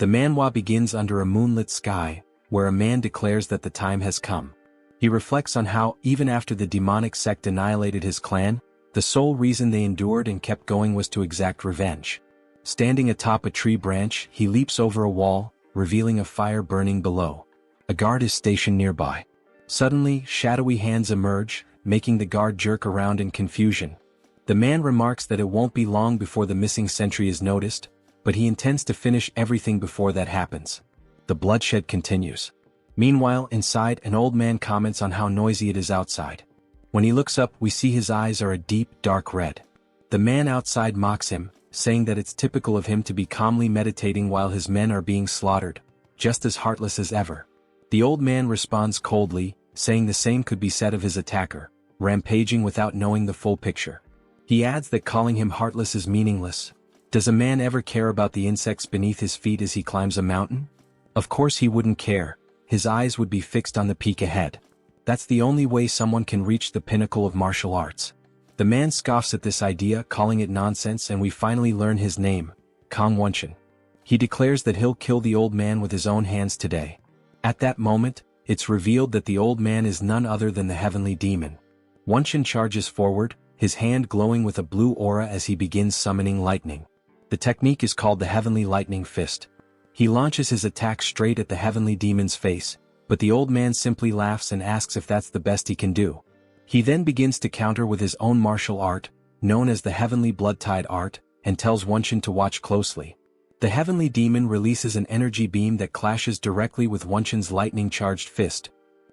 The manhwa begins under a moonlit sky, where a man declares that the time has come. He reflects on how, even after the demonic sect annihilated his clan, the sole reason they endured and kept going was to exact revenge. Standing atop a tree branch, he leaps over a wall, revealing a fire burning below. A guard is stationed nearby. Suddenly, shadowy hands emerge, making the guard jerk around in confusion. The man remarks that it won't be long before the missing sentry is noticed, but he intends to finish everything before that happens. The bloodshed continues. Meanwhile, inside, an old man comments on how noisy it is outside. When he looks up, we see his eyes are a deep, dark red. The man outside mocks him, saying that it's typical of him to be calmly meditating while his men are being slaughtered, just as heartless as ever. The old man responds coldly, saying the same could be said of his attacker, rampaging without knowing the full picture. He adds that calling him heartless is meaningless. Does a man ever care about the insects beneath his feet as he climbs a mountain? Of course he wouldn't care. His eyes would be fixed on the peak ahead. That's the only way someone can reach the pinnacle of martial arts. The man scoffs at this idea, calling it nonsense, and we finally learn his name, Kang Wonshin. He declares that he'll kill the old man with his own hands today. At that moment, it's revealed that the old man is none other than the heavenly demon. Wonshin charges forward, his hand glowing with a blue aura as he begins summoning lightning. The technique is called the Heavenly Lightning Fist. He launches his attack straight at the heavenly demon's face, but the old man simply laughs and asks if that's the best he can do. He then begins to counter with his own martial art, known as the Heavenly Blood-Tide Art, and tells Wonshin to watch closely. The heavenly demon releases an energy beam that clashes directly with Wonshin's lightning-charged fist.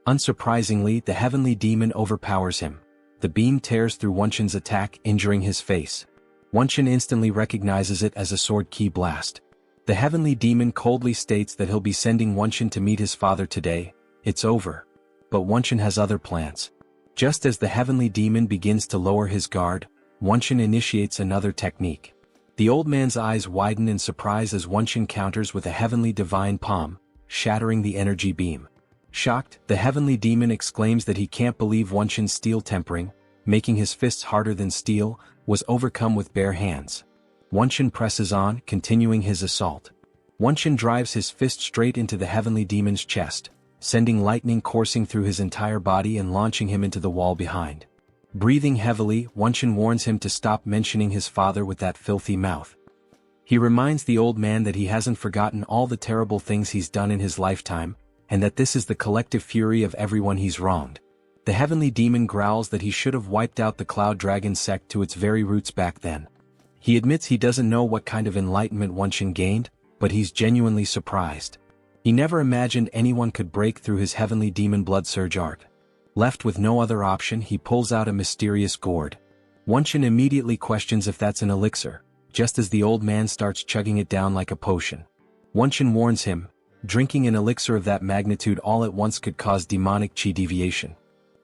Unsurprisingly, the heavenly demon overpowers him. The beam tears through Wonshin's attack, injuring his face. Wonshin instantly recognizes it as a sword ki blast. The heavenly demon coldly states that he'll be sending Wonshin to meet his father today. It's over. But Wonshin has other plans. Just as the heavenly demon begins to lower his guard, Wonshin initiates another technique. The old man's eyes widen in surprise as Wonshin counters with a heavenly divine palm, shattering the energy beam. Shocked, the heavenly demon exclaims that he can't believe Wonshin's steel tempering, making his fists harder than steel, was overcome with bare hands. Wonshin presses on, continuing his assault. Wonshin drives his fist straight into the heavenly demon's chest, sending lightning coursing through his entire body and launching him into the wall behind. Breathing heavily, Wonshin warns him to stop mentioning his father with that filthy mouth. He reminds the old man that he hasn't forgotten all the terrible things he's done in his lifetime, and that this is the collective fury of everyone he's wronged. The heavenly demon growls that he should have wiped out the Cloud Dragon sect to its very roots back then. He admits he doesn't know what kind of enlightenment Wonshin gained, but he's genuinely surprised. He never imagined anyone could break through his heavenly demon blood surge art. Left with no other option, he pulls out a mysterious gourd. Wonshin immediately questions if that's an elixir, just as the old man starts chugging it down like a potion. Wonshin warns him, drinking an elixir of that magnitude all at once could cause demonic chi deviation.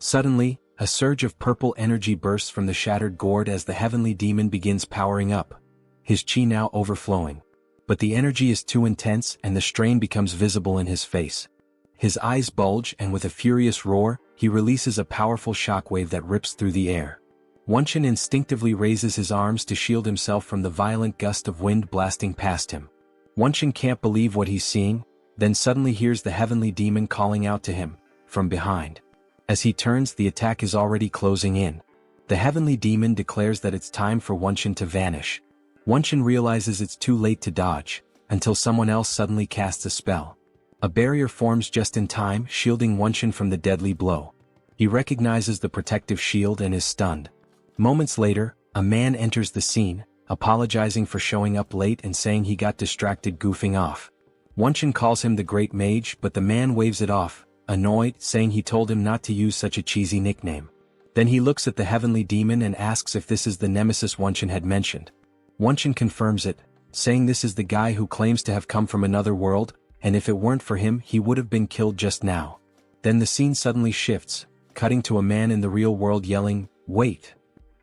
Suddenly, a surge of purple energy bursts from the shattered gourd as the heavenly demon begins powering up, his chi now overflowing. But the energy is too intense and the strain becomes visible in his face. His eyes bulge and with a furious roar, he releases a powerful shockwave that rips through the air. Wonshin instinctively raises his arms to shield himself from the violent gust of wind blasting past him. Wonshin can't believe what he's seeing, then suddenly hears the heavenly demon calling out to him, from behind. As he turns, the attack is already closing in. The heavenly demon declares that it's time for Wonshin to vanish. Wonshin realizes it's too late to dodge, until someone else suddenly casts a spell. A barrier forms just in time, shielding Wonshin from the deadly blow. He recognizes the protective shield and is stunned. Moments later, a man enters the scene, apologizing for showing up late and saying he got distracted goofing off. Wonshin calls him the Great Mage, but the man waves it off, annoyed, saying he told him not to use such a cheesy nickname. Then he looks at the heavenly demon and asks if this is the nemesis Wonshin had mentioned. Wonshin confirms it, saying this is the guy who claims to have come from another world, and if it weren't for him he would have been killed just now. Then the scene suddenly shifts, cutting to a man in the real world yelling, "Wait!"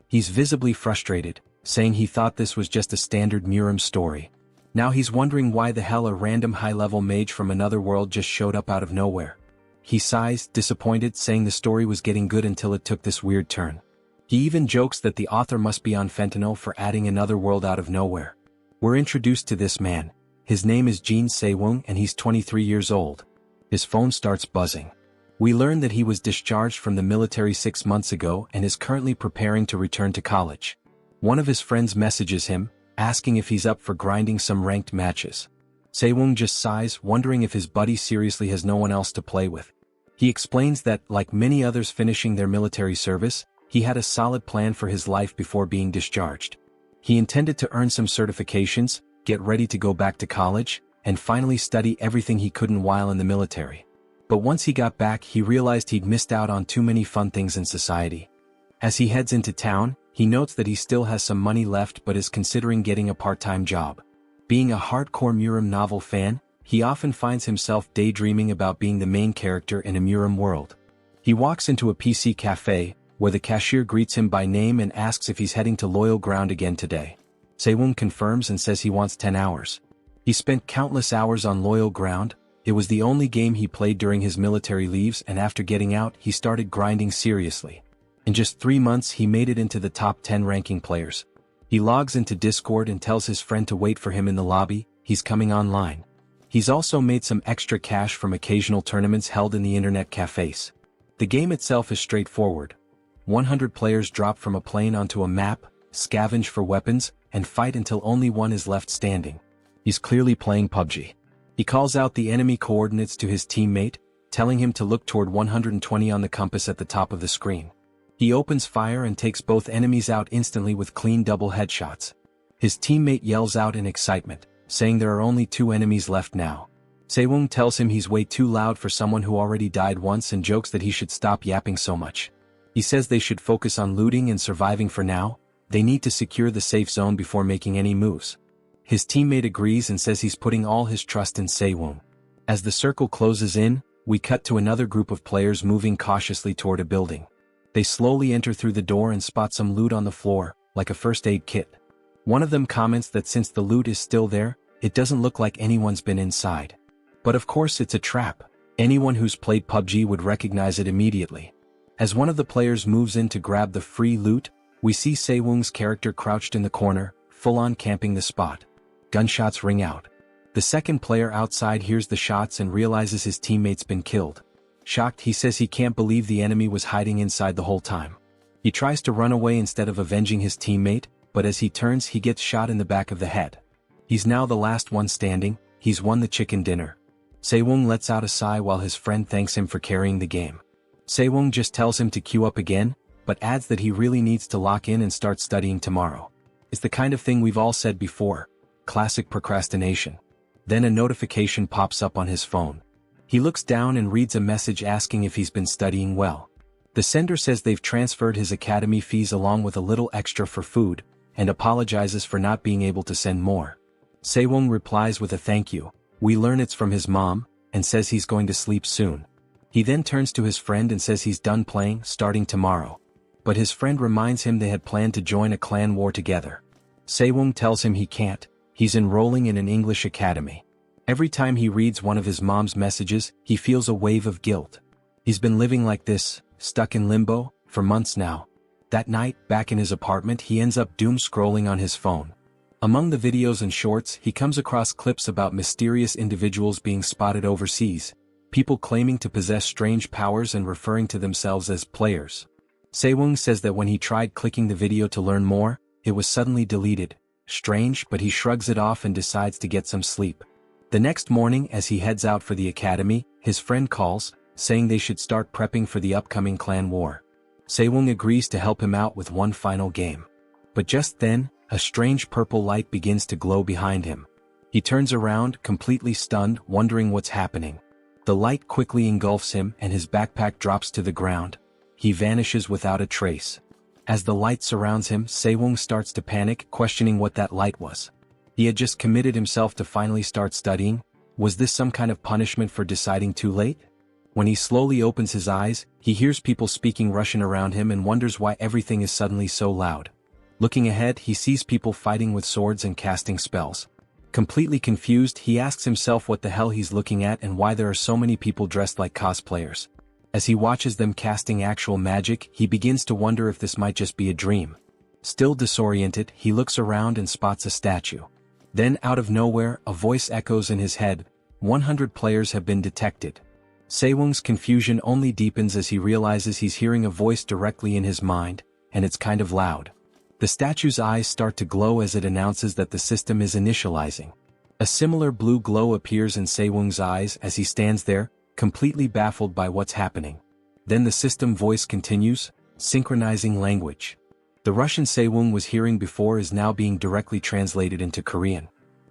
He's visibly frustrated, saying he thought this was just a standard Muram story. Now he's wondering why the hell a random high-level mage from another world just showed up out of nowhere. He sighs, disappointed, saying the story was getting good until it took this weird turn. He even jokes that the author must be on fentanyl for adding another world out of nowhere. We're introduced to this man, His name is Jin Seowoon and he's 23 years old. His phone starts buzzing. We learn that he was discharged from the military 6 months ago and is currently preparing to return to college. One of his friends messages him, asking if he's up for grinding some ranked matches. Seowoon just sighs, wondering if his buddy seriously has no one else to play with. He explains that, like many others finishing their military service, he had a solid plan for his life before being discharged. He intended to earn some certifications, get ready to go back to college, and finally study everything he couldn't while in the military. But once he got back, he realized he'd missed out on too many fun things in society. As he heads into town, he notes that he still has some money left but is considering getting a part-time job. Being a hardcore Muram novel fan, he often finds himself daydreaming about being the main character in a Muram world. He walks into a PC cafe, where the cashier greets him by name and asks if he's heading to Loyal Ground again today. Seowoon confirms and says he wants 10 hours. He spent countless hours on Loyal Ground. It was the only game he played during his military leaves, and after getting out he started grinding seriously. In just 3 months he made it into the top 10 ranking players. He logs into Discord and tells his friend to wait for him in the lobby, he's coming online. He's also made some extra cash from occasional tournaments held in the internet cafes. The game itself is straightforward. 100 players drop from a plane onto a map, scavenge for weapons, and fight until only one is left standing. He's clearly playing PUBG. He calls out the enemy coordinates to his teammate, telling him to look toward 120 on the compass at the top of the screen. He opens fire and takes both enemies out instantly with clean double headshots. His teammate yells out in excitement, saying there are only 2 enemies left now. Seowoon tells him he's way too loud for someone who already died once and jokes that he should stop yapping so much. He says they should focus on looting and surviving for now. They need to secure the safe zone before making any moves. His teammate agrees and says he's putting all his trust in Seowoon. As the circle closes in, we cut to another group of players moving cautiously toward a building. They slowly enter through the door and spot some loot on the floor, like a first aid kit. One of them comments that since the loot is still there, it doesn't look like anyone's been inside. But of course it's a trap. Anyone who's played PUBG would recognize it immediately. As one of the players moves in to grab the free loot, we see Seowoon's character crouched in the corner, full-on camping the spot. Gunshots ring out. The second player outside hears the shots and realizes his teammate's been killed. Shocked, he says he can't believe the enemy was hiding inside the whole time. He tries to run away instead of avenging his teammate, but as he turns he gets shot in the back of the head. He's now the last one standing, he's won the chicken dinner. Seowoon lets out a sigh while his friend thanks him for carrying the game. Seowoon just tells him to queue up again, but adds that he really needs to lock in and start studying tomorrow. It's the kind of thing we've all said before. Classic procrastination. Then a notification pops up on his phone. He looks down and reads a message asking if he's been studying well. The sender says they've transferred his academy fees along with a little extra for food, and apologizes for not being able to send more. Seowoon replies with a thank you. We learn it's from his mom, and says he's going to sleep soon. He then turns to his friend and says he's done playing, starting tomorrow. But his friend reminds him they had planned to join a clan war together. Seowoon tells him he can't, he's enrolling in an English academy. Every time he reads one of his mom's messages, he feels a wave of guilt. He's been living like this, stuck in limbo, for months now. That night, back in his apartment, he ends up doom scrolling on his phone. Among the videos and shorts, he comes across clips about mysterious individuals being spotted overseas, people claiming to possess strange powers and referring to themselves as players. Seowoon says that when he tried clicking the video to learn more, it was suddenly deleted. Strange, but he shrugs it off and decides to get some sleep. The next morning, as he heads out for the academy, his friend calls, saying they should start prepping for the upcoming clan war. Seowoon agrees to help him out with one final game. But just then, a strange purple light begins to glow behind him. He turns around, completely stunned, wondering what's happening. The light quickly engulfs him and his backpack drops to the ground. He vanishes without a trace. As the light surrounds him, Seowoon starts to panic, questioning what that light was. He had just committed himself to finally start studying. Was this some kind of punishment for deciding too late? When he slowly opens his eyes, he hears people speaking Russian around him and wonders why everything is suddenly so loud. Looking ahead, he sees people fighting with swords and casting spells. Completely confused, he asks himself what the hell he's looking at and why there are so many people dressed like cosplayers. As he watches them casting actual magic, he begins to wonder if this might just be a dream. Still disoriented, he looks around and spots a statue. Then out of nowhere, a voice echoes in his head, 100 players have been detected. Seowoon's confusion only deepens as he realizes he's hearing a voice directly in his mind, and it's kind of loud. The statue's eyes start to glow as it announces that the system is initializing. A similar blue glow appears in Seowoon's eyes as he stands there, completely baffled by what's happening. Then the system voice continues, synchronizing language. The Russian Seowoon was hearing before is now being directly translated into Korean.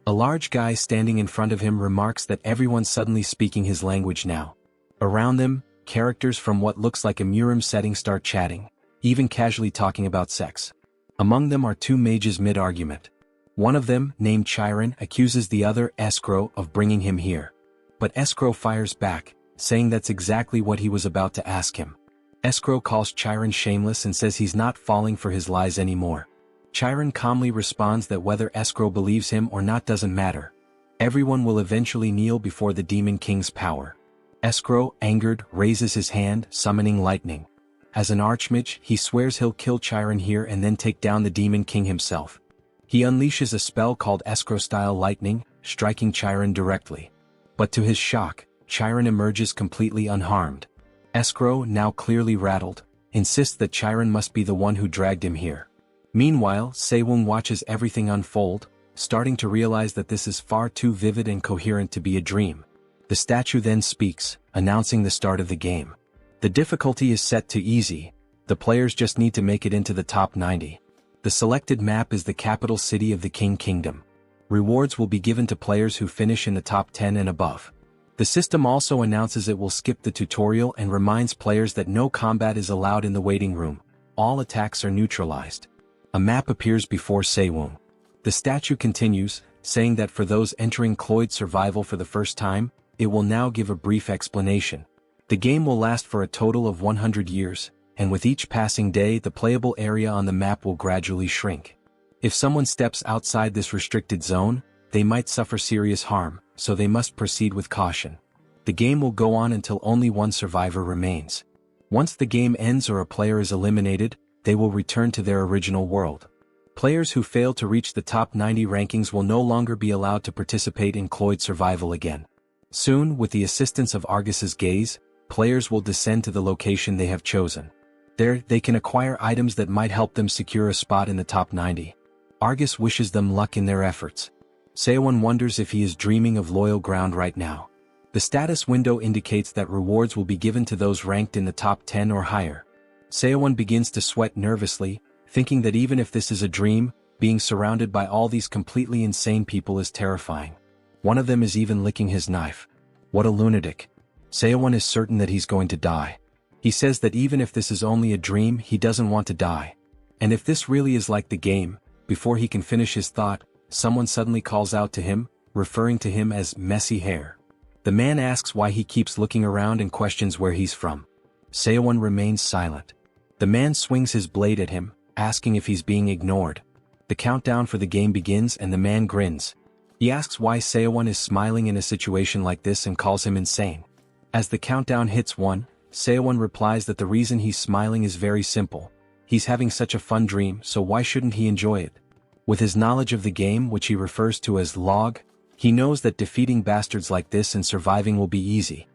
A large guy standing in front of him remarks that everyone's suddenly speaking his language now. Around them, characters from what looks like a Murim setting start chatting, even casually talking about sex. Among them are two mages mid-argument. One of them, named Chiron, accuses the other, Escrow, of bringing him here. But Escrow fires back, saying that's exactly what he was about to ask him. Escrow calls Chiron shameless and says he's not falling for his lies anymore. Chiron calmly responds that whether Escrow believes him or not doesn't matter. Everyone will eventually kneel before the Demon King's power. Escrow, angered, raises his hand, summoning lightning. As an archmage, he swears he'll kill Chiron here and then take down the Demon King himself. He unleashes a spell called Escrow-style lightning, striking Chiron directly. But to his shock, Chiron emerges completely unharmed. Escrow, now clearly rattled, insists that Chiron must be the one who dragged him here. Meanwhile, Seowoon watches everything unfold, starting to realize that this is far too vivid and coherent to be a dream. The statue then speaks, announcing the start of the game. The difficulty is set to easy, the players just need to make it into the top 90. The selected map is the capital city of the King Kingdom. Rewards will be given to players who finish in the top 10 and above. The system also announces it will skip the tutorial and reminds players that no combat is allowed in the waiting room. All attacks are neutralized. A map appears before Seowoon. The statue continues, saying that for those entering Cloyd Survival for the first time, it will now give a brief explanation. The game will last for a total of 100 years, and with each passing day the playable area on the map will gradually shrink. If someone steps outside this restricted zone, they might suffer serious harm, so they must proceed with caution. The game will go on until only one survivor remains. Once the game ends or a player is eliminated, they will return to their original world. Players who fail to reach the top 90 rankings will no longer be allowed to participate in Cloyd Survival again. Soon, with the assistance of Argus's gaze, players will descend to the location they have chosen. There, they can acquire items that might help them secure a spot in the top 90. Argus wishes them luck in their efforts. Seowoon wonders if he is dreaming of loyal ground right now. The status window indicates that rewards will be given to those ranked in the top 10 or higher. Seowoon begins to sweat nervously, thinking that even if this is a dream, being surrounded by all these completely insane people is terrifying. One of them is even licking his knife. What a lunatic. Seowoon is certain that he's going to die. He says that even if this is only a dream, he doesn't want to die. And if this really is like the game, before he can finish his thought, someone suddenly calls out to him, referring to him as messy hair. The man asks why he keeps looking around and questions where he's from. Seowoon remains silent. The man swings his blade at him, asking if he's being ignored. The countdown for the game begins and the man grins. He asks why Seowoon is smiling in a situation like this and calls him insane. As the countdown hits 1, Seowoon replies that the reason he's smiling is very simple. He's having such a fun dream, so why shouldn't he enjoy it? With his knowledge of the game, which he refers to as log, he knows that defeating bastards like this and surviving will be easy.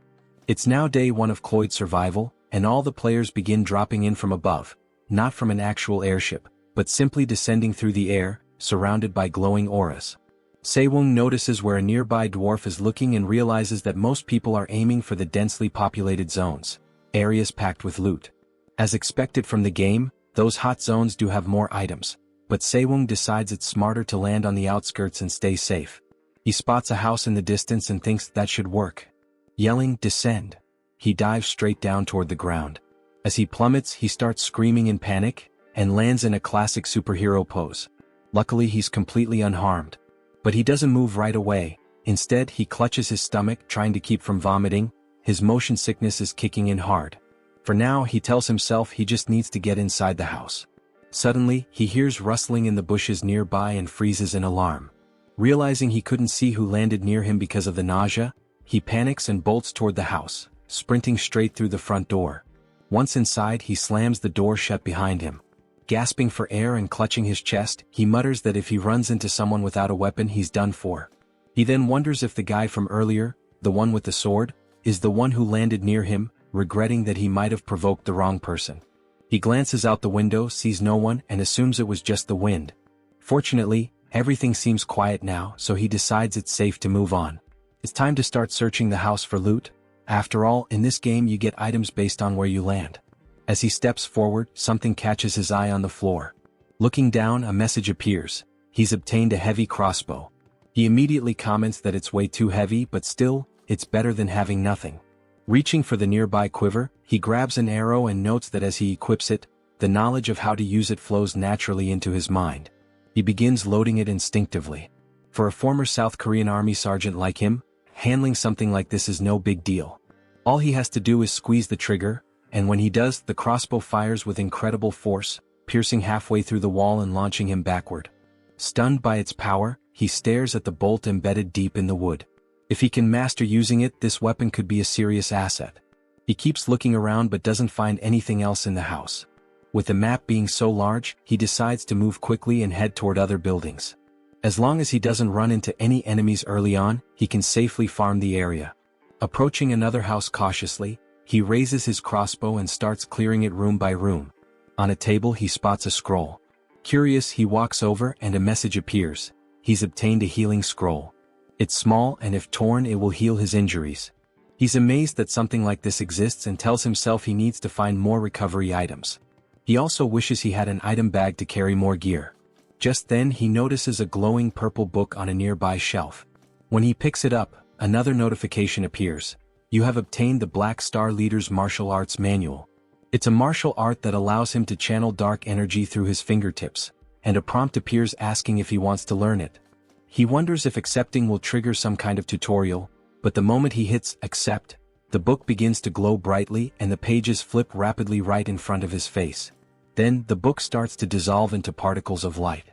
It's now day 1 of Cloyd Survival, and all the players begin dropping in from above, not from an actual airship, but simply descending through the air, surrounded by glowing auras. Seowoon notices where a nearby dwarf is looking and realizes that most people are aiming for the densely populated zones, areas packed with loot. As expected from the game, those hot zones do have more items, but Seowoon decides it's smarter to land on the outskirts and stay safe. He spots a house in the distance and thinks that should work. Yelling, "Descend!" he dives straight down toward the ground. As he plummets, he starts screaming in panic, and lands in a classic superhero pose. Luckily he's completely unharmed. But he doesn't move right away. Instead, he clutches his stomach, trying to keep from vomiting. His motion sickness is kicking in hard. For now, he tells himself he just needs to get inside the house. Suddenly, he hears rustling in the bushes nearby and freezes in alarm. Realizing he couldn't see who landed near him because of the nausea, he panics and bolts toward the house, sprinting straight through the front door. Once inside, he slams the door shut behind him. Gasping for air and clutching his chest, he mutters that if he runs into someone without a weapon he's done for. He then wonders if the guy from earlier, the one with the sword, is the one who landed near him, regretting that he might have provoked the wrong person. He glances out the window, sees no one, and assumes it was just the wind. Fortunately, everything seems quiet now, so he decides it's safe to move on. It's time to start searching the house for loot. After all, in this game you get items based on where you land. As he steps forward, something catches his eye on the floor. Looking down, a message appears. He's obtained a heavy crossbow. He immediately comments that it's way too heavy, but still, it's better than having nothing. Reaching for the nearby quiver, he grabs an arrow and notes that as he equips it, the knowledge of how to use it flows naturally into his mind. He begins loading it instinctively. For a former South Korean army sergeant like him, handling something like this is no big deal. All he has to do is squeeze the trigger, and when he does, the crossbow fires with incredible force, piercing halfway through the wall and launching him backward. Stunned by its power, he stares at the bolt embedded deep in the wood. If he can master using it, this weapon could be a serious asset. He keeps looking around but doesn't find anything else in the house. With the map being so large, he decides to move quickly and head toward other buildings. As long as he doesn't run into any enemies early on, he can safely farm the area. Approaching another house cautiously, he raises his crossbow and starts clearing it room by room. On a table he spots a scroll. Curious, he walks over and a message appears. He's obtained a healing scroll. It's small and if torn it will heal his injuries. He's amazed that something like this exists and tells himself he needs to find more recovery items. He also wishes he had an item bag to carry more gear. Just then he notices a glowing purple book on a nearby shelf. When he picks it up, another notification appears. You have obtained the Black Star Leader's Martial Arts Manual. It's a martial art that allows him to channel dark energy through his fingertips, and a prompt appears asking if he wants to learn it. He wonders if accepting will trigger some kind of tutorial, but the moment he hits accept, the book begins to glow brightly and the pages flip rapidly right in front of his face. Then, the book starts to dissolve into particles of light.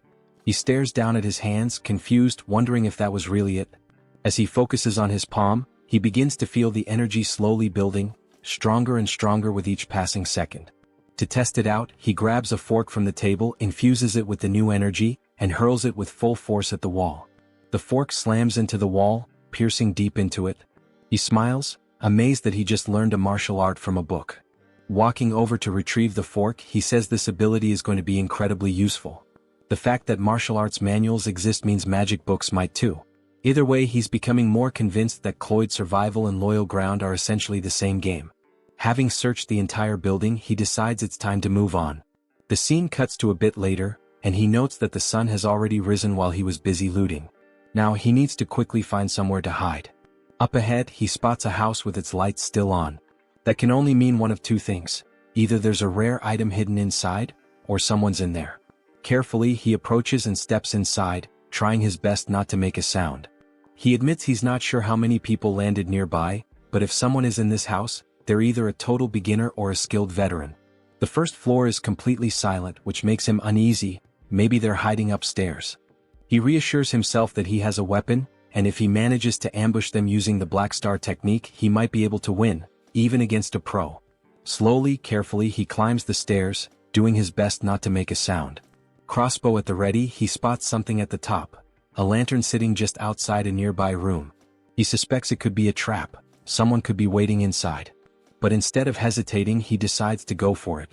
He stares down at his hands, confused, wondering if that was really it. As he focuses on his palm, he begins to feel the energy slowly building, stronger and stronger with each passing second. To test it out, he grabs a fork from the table, infuses it with the new energy, and hurls it with full force at the wall. The fork slams into the wall, piercing deep into it. He smiles, amazed that he just learned a martial art from a book. Walking over to retrieve the fork, he says this ability is going to be incredibly useful. The fact that martial arts manuals exist means magic books might too. Either way, he's becoming more convinced that Cloyd Survival and Loyal Ground are essentially the same game. Having searched the entire building, he decides it's time to move on. The scene cuts to a bit later, and he notes that the sun has already risen while he was busy looting. Now he needs to quickly find somewhere to hide. Up ahead, he spots a house with its lights still on. That can only mean one of two things. Either there's a rare item hidden inside, or someone's in there. Carefully, he approaches and steps inside, trying his best not to make a sound. He admits he's not sure how many people landed nearby, but if someone is in this house, they're either a total beginner or a skilled veteran. The first floor is completely silent, which makes him uneasy. Maybe they're hiding upstairs. He reassures himself that he has a weapon, and if he manages to ambush them using the Black Star technique, he might be able to win, even against a pro. Slowly, carefully, he climbs the stairs, doing his best not to make a sound. Crossbow at the ready, he spots something at the top. A lantern sitting just outside a nearby room. He suspects it could be a trap. Someone could be waiting inside. But instead of hesitating, he decides to go for it.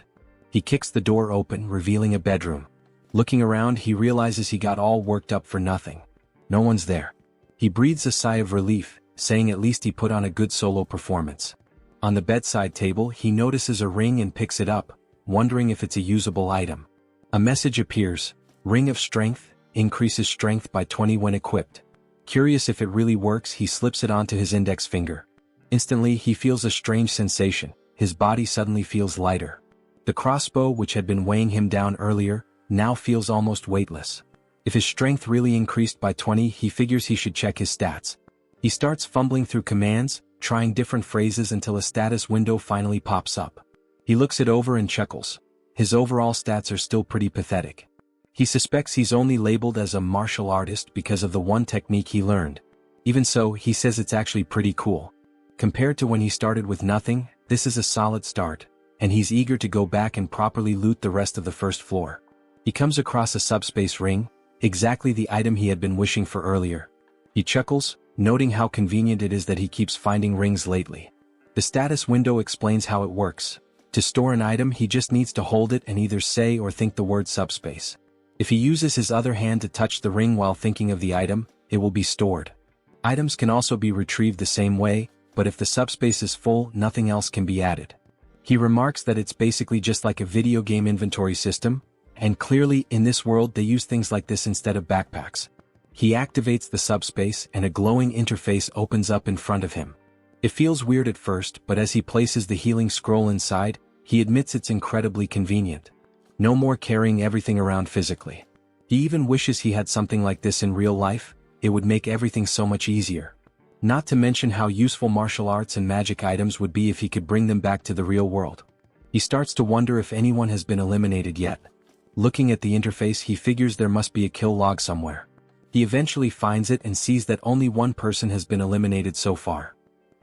He kicks the door open, revealing a bedroom. Looking around, he realizes he got all worked up for nothing. No one's there. He breathes a sigh of relief, saying at least he put on a good solo performance. On the bedside table, he notices a ring and picks it up, wondering if it's a usable item. A message appears. Ring of Strength. Increases strength by 20 when equipped. Curious if it really works, he slips it onto his index finger. Instantly, he feels a strange sensation. His body suddenly feels lighter. The crossbow, which had been weighing him down earlier, now feels almost weightless. If his strength really increased by 20, he figures he should check his stats. He starts fumbling through commands, trying different phrases until a status window finally pops up. He looks it over and chuckles. His overall stats are still pretty pathetic. He suspects he's only labeled as a martial artist because of the one technique he learned. Even so, he says it's actually pretty cool. Compared to when he started with nothing, this is a solid start, and he's eager to go back and properly loot the rest of the first floor. He comes across a subspace ring, exactly the item he had been wishing for earlier. He chuckles, noting how convenient it is that he keeps finding rings lately. The status window explains how it works. To store an item, he just needs to hold it and either say or think the word subspace. If he uses his other hand to touch the ring while thinking of the item, it will be stored. Items can also be retrieved the same way, but if the subspace is full, nothing else can be added. He remarks that it's basically just like a video game inventory system, and clearly in this world they use things like this instead of backpacks. He activates the subspace and a glowing interface opens up in front of him. It feels weird at first, but as he places the healing scroll inside, he admits it's incredibly convenient. No more carrying everything around physically. He even wishes he had something like this in real life. It would make everything so much easier. Not to mention how useful martial arts and magic items would be if he could bring them back to the real world. He starts to wonder if anyone has been eliminated yet. Looking at the interface, he figures there must be a kill log somewhere. He eventually finds it and sees that only one person has been eliminated so far.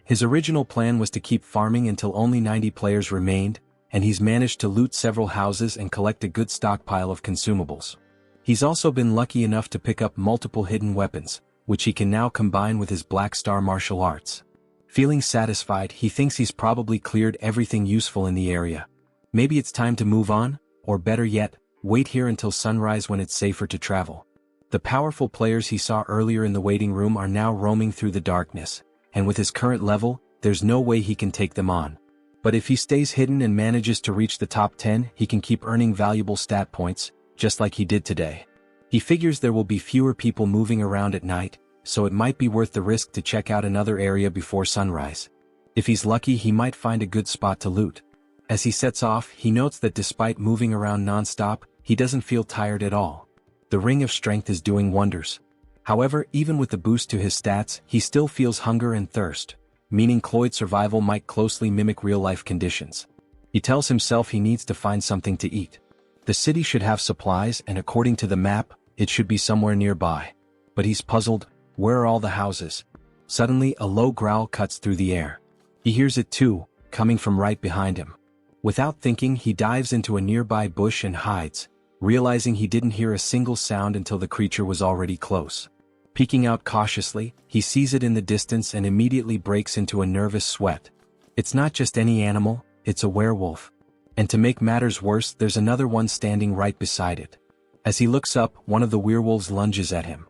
His original plan was to keep farming until only 90 players remained, and he's managed to loot several houses and collect a good stockpile of consumables. He's also been lucky enough to pick up multiple hidden weapons, which he can now combine with his Black Star martial arts. Feeling satisfied, he thinks he's probably cleared everything useful in the area. Maybe it's time to move on, or better yet, wait here until sunrise when it's safer to travel. The powerful players he saw earlier in the waiting room are now roaming through the darkness, and with his current level, there's no way he can take them on. But if he stays hidden and manages to reach the top 10, he can keep earning valuable stat points, just like he did today. He figures there will be fewer people moving around at night, so it might be worth the risk to check out another area before sunrise. If he's lucky, he might find a good spot to loot. As he sets off, he notes that despite moving around non-stop, he doesn't feel tired at all. The Ring of Strength is doing wonders. However, even with the boost to his stats, he still feels hunger and thirst, meaning Cloyd Survival might closely mimic real-life conditions. He tells himself he needs to find something to eat. The city should have supplies, and according to the map, it should be somewhere nearby. But he's puzzled. Where are all the houses? Suddenly, a low growl cuts through the air. He hears it too, coming from right behind him. Without thinking, he dives into a nearby bush and hides, realizing he didn't hear a single sound until the creature was already close. Peeking out cautiously, he sees it in the distance and immediately breaks into a nervous sweat. It's not just any animal, it's a werewolf. And to make matters worse, there's another one standing right beside it. As he looks up, one of the werewolves lunges at him.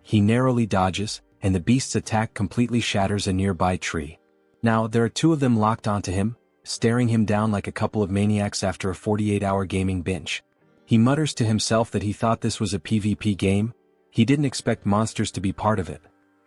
He narrowly dodges, and the beast's attack completely shatters a nearby tree. Now, there are two of them locked onto him, staring him down like a couple of maniacs after a 48-hour gaming binge. He mutters to himself that he thought this was a PvP game. He didn't expect monsters to be part of it.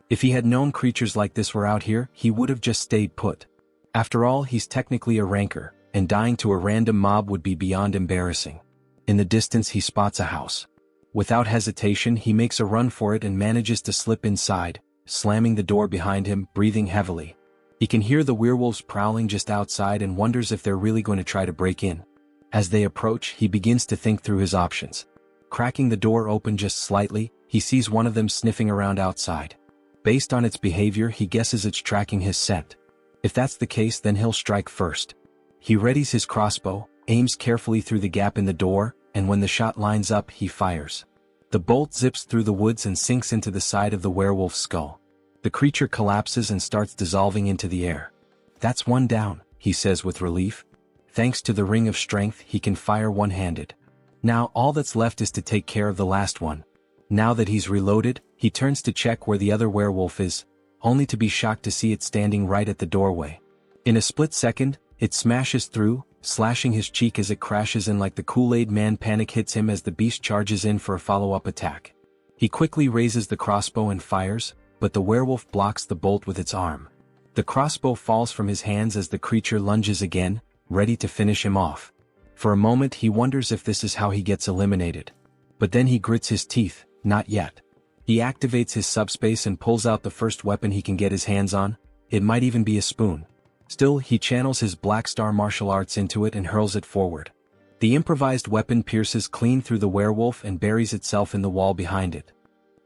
If he had known creatures like this were out here, he would have just stayed put. After all, he's technically a ranker, and dying to a random mob would be beyond embarrassing. In the distance, he spots a house. Without hesitation, he makes a run for it and manages to slip inside, slamming the door behind him, breathing heavily. He can hear the werewolves prowling just outside and wonders if they're really going to try to break in. As they approach, he begins to think through his options. Cracking the door open just slightly, he sees one of them sniffing around outside. Based on its behavior, he guesses it's tracking his scent. If that's the case, then he'll strike first. He readies his crossbow, aims carefully through the gap in the door, and when the shot lines up, he fires. The bolt zips through the woods and sinks into the side of the werewolf's skull. The creature collapses and starts dissolving into the air. "That's one down," he says with relief. Thanks to the Ring of Strength, he can fire one-handed. Now all that's left is to take care of the last one. Now that he's reloaded, he turns to check where the other werewolf is, only to be shocked to see it standing right at the doorway. In a split second, it smashes through, slashing his cheek as it crashes in like the Kool-Aid Man. Panic hits him as the beast charges in for a follow-up attack. He quickly raises the crossbow and fires, but the werewolf blocks the bolt with its arm. The crossbow falls from his hands as the creature lunges again, ready to finish him off. For a moment he wonders if this is how he gets eliminated. But then he grits his teeth. Not yet. He activates his subspace and pulls out the first weapon he can get his hands on. It might even be a spoon. Still, he channels his Black Star martial arts into it and hurls it forward. The improvised weapon pierces clean through the werewolf and buries itself in the wall behind it.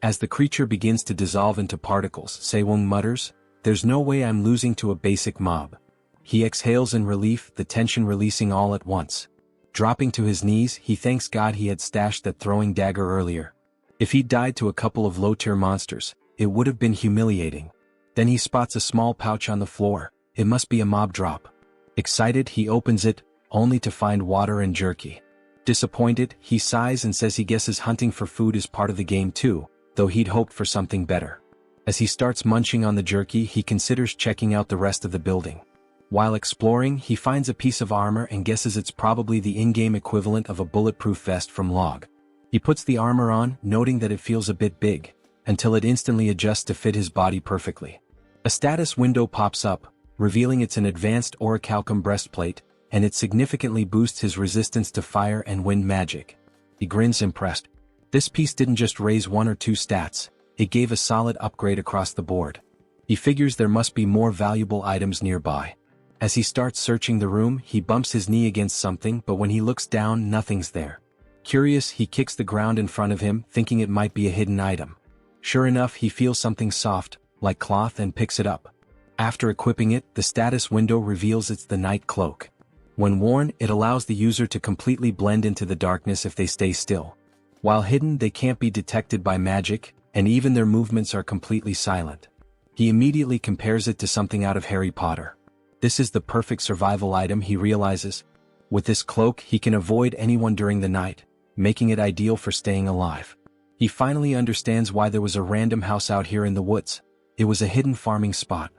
As the creature begins to dissolve into particles, Seowoon mutters, "There's no way I'm losing to a basic mob. He exhales in relief, the tension releasing all at once. Dropping to his knees, he thanks God he had stashed that throwing dagger earlier. If he'd died to a couple of low-tier monsters, it would have been humiliating. Then he spots a small pouch on the floor. It must be a mob drop. Excited, he opens it, only to find water and jerky. Disappointed, he sighs and says he guesses hunting for food is part of the game too, though he'd hoped for something better. As he starts munching on the jerky, he considers checking out the rest of the building. While exploring, he finds a piece of armor and guesses it's probably the in-game equivalent of a bulletproof vest from Log. He puts the armor on, noting that it feels a bit big, until it instantly adjusts to fit his body perfectly. A status window pops up, revealing it's an advanced orichalcum breastplate, and it significantly boosts his resistance to fire and wind magic. He grins impressed. This piece didn't just raise 1 or 2 stats, it gave a solid upgrade across the board. He figures there must be more valuable items nearby. As he starts searching the room, he bumps his knee against something, but when he looks down, nothing's there. Curious, he kicks the ground in front of him, thinking it might be a hidden item. Sure enough, he feels something soft, like cloth, and picks it up. After equipping it, the status window reveals it's the night cloak. When worn, it allows the user to completely blend into the darkness if they stay still. While hidden, they can't be detected by magic, and even their movements are completely silent. He immediately compares it to something out of Harry Potter. This is the perfect survival item, he realizes. With this cloak, he can avoid anyone during the night, making it ideal for staying alive. He finally understands why there was a random house out here in the woods. It was a hidden farming spot.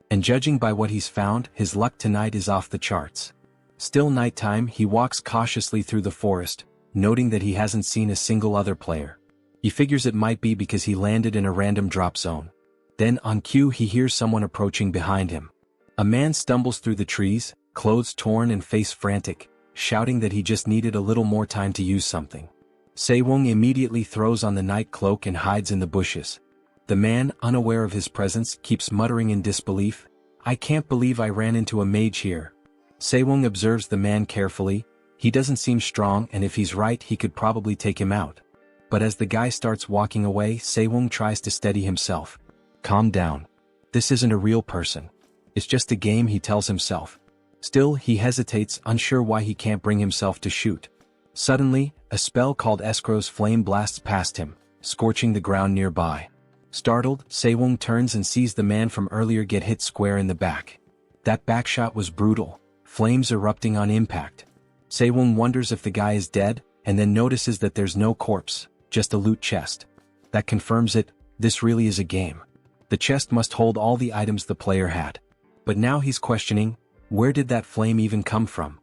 And judging by what he's found, his luck tonight is off the charts. Still nighttime, he walks cautiously through the forest, noting that he hasn't seen a single other player. He figures it might be because he landed in a random drop zone. Then, on cue, he hears someone approaching behind him. A man stumbles through the trees, clothes torn and face frantic, shouting that he just needed a little more time to use something. Seowoon immediately throws on the night cloak and hides in the bushes. The man, unaware of his presence, keeps muttering in disbelief, "I can't believe I ran into a mage here." Seowoon observes the man carefully. He doesn't seem strong, and if he's right, he could probably take him out. But as the guy starts walking away, Seowoon tries to steady himself. "Calm down. This isn't a real person. It's just a game," he tells himself. Still, he hesitates, unsure why he can't bring himself to shoot. Suddenly, a spell called Escrow's flame blasts past him, scorching the ground nearby. Startled, Seowoon turns and sees the man from earlier get hit square in the back. That backshot was brutal, flames erupting on impact. Seowoon wonders if the guy is dead, and then notices that there's no corpse, just a loot chest. That confirms it, this really is a game. The chest must hold all the items the player had. But now he's questioning, where did that flame even come from?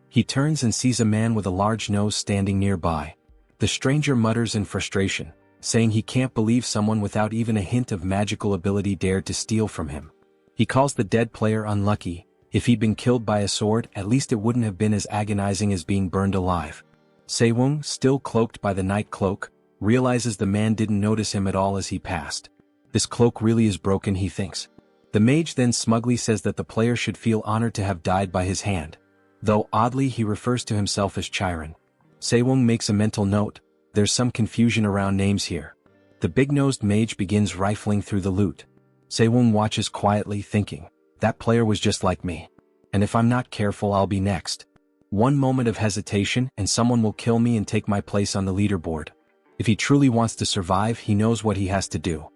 He turns and sees a man with a large nose standing nearby. The stranger mutters in frustration, saying he can't believe someone without even a hint of magical ability dared to steal from him. He calls the dead player unlucky. If he'd been killed by a sword, at least it wouldn't have been as agonizing as being burned alive. Seowoon, still cloaked by the night cloak, realizes the man didn't notice him at all as he passed. This cloak really is broken, he thinks. The mage then smugly says that the player should feel honored to have died by his hand. Though oddly he refers to himself as Chiron. Seowoon makes a mental note, there's some confusion around names here. The big-nosed mage begins rifling through the loot. Seowoon watches quietly, thinking, that player was just like me. And if I'm not careful, I'll be next. One moment of hesitation and someone will kill me and take my place on the leaderboard. If he truly wants to survive, he knows what he has to do.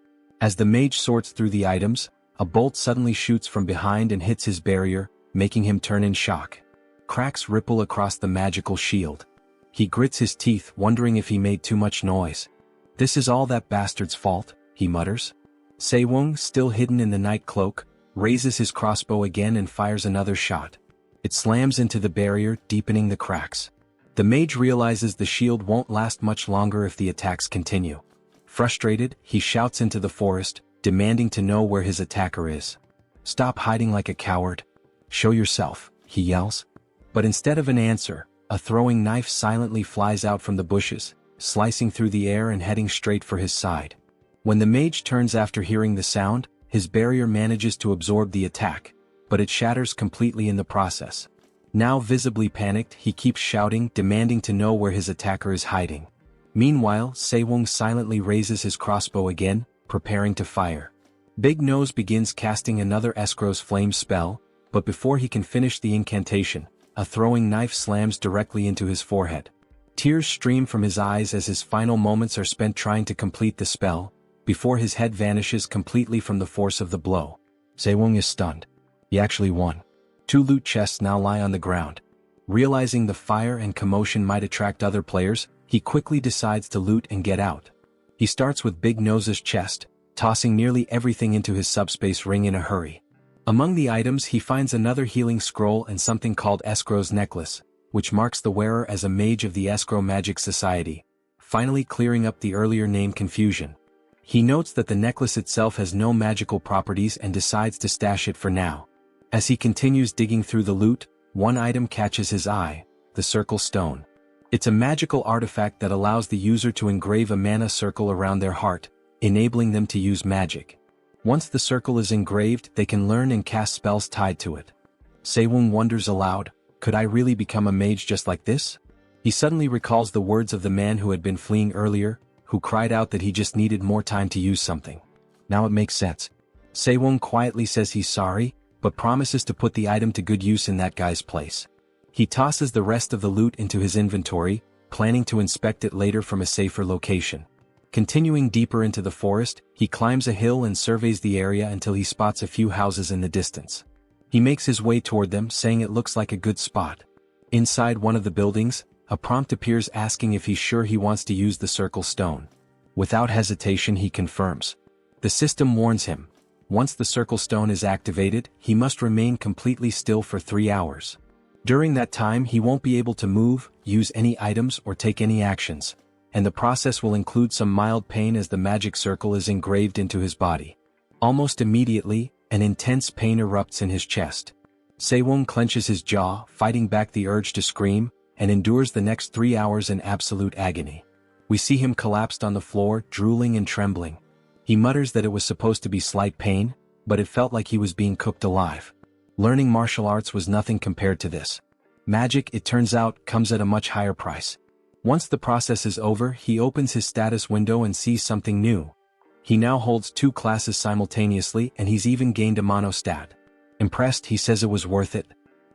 As the mage sorts through the items, a bolt suddenly shoots from behind and hits his barrier, making him turn in shock. Cracks ripple across the magical shield. He grits his teeth, wondering if he made too much noise. This is all that bastard's fault, he mutters. Seowoon, still hidden in the night cloak, raises his crossbow again and fires another shot. It slams into the barrier, deepening the cracks. The mage realizes the shield won't last much longer if the attacks continue. Frustrated, he shouts into the forest, demanding to know where his attacker is. "Stop hiding like a coward. Show yourself," he yells. But instead of an answer, a throwing knife silently flies out from the bushes, slicing through the air and heading straight for his side. When the mage turns after hearing the sound, his barrier manages to absorb the attack, but it shatters completely in the process. Now visibly panicked, he keeps shouting, demanding to know where his attacker is hiding. Meanwhile, Seowoon silently raises his crossbow again, preparing to fire. Big Nose begins casting another Escrow's flame spell, but before he can finish the incantation, a throwing knife slams directly into his forehead. Tears stream from his eyes as his final moments are spent trying to complete the spell, before his head vanishes completely from the force of the blow. Seowoon is stunned. He actually won. 2 loot chests now lie on the ground. Realizing the fire and commotion might attract other players, he quickly decides to loot and get out. He starts with Big Nose's chest, tossing nearly everything into his subspace ring in a hurry. Among the items he finds another healing scroll and something called Escrow's necklace, which marks the wearer as a mage of the Escrow Magic Society, finally clearing up the earlier name confusion. He notes that the necklace itself has no magical properties and decides to stash it for now. As he continues digging through the loot, one item catches his eye, the Circle Stone. It's a magical artifact that allows the user to engrave a mana circle around their heart, enabling them to use magic. Once the circle is engraved, they can learn and cast spells tied to it. Seowoon wonders aloud, could I really become a mage just like this? He suddenly recalls the words of the man who had been fleeing earlier, who cried out that he just needed more time to use something. Now it makes sense. Seowoon quietly says he's sorry, but promises to put the item to good use in that guy's place. He tosses the rest of the loot into his inventory, planning to inspect it later from a safer location. Continuing deeper into the forest, he climbs a hill and surveys the area until he spots a few houses in the distance. He makes his way toward them, saying it looks like a good spot. Inside one of the buildings, a prompt appears asking if he's sure he wants to use the Circle Stone. Without hesitation he confirms. The system warns him. Once the Circle Stone is activated, he must remain completely still for 3 hours. During that time he won't be able to move, use any items or take any actions, and the process will include some mild pain as the magic circle is engraved into his body. Almost immediately, an intense pain erupts in his chest. Seowoon clenches his jaw, fighting back the urge to scream, and endures the next 3 hours in absolute agony. We see him collapsed on the floor, drooling and trembling. He mutters that it was supposed to be slight pain, but it felt like he was being cooked alive. Learning martial arts was nothing compared to this. Magic, it turns out, comes at a much higher price. Once the process is over, he opens his status window and sees something new. He now holds 2 classes simultaneously and he's even gained a monostat. Impressed, he says it was worth it.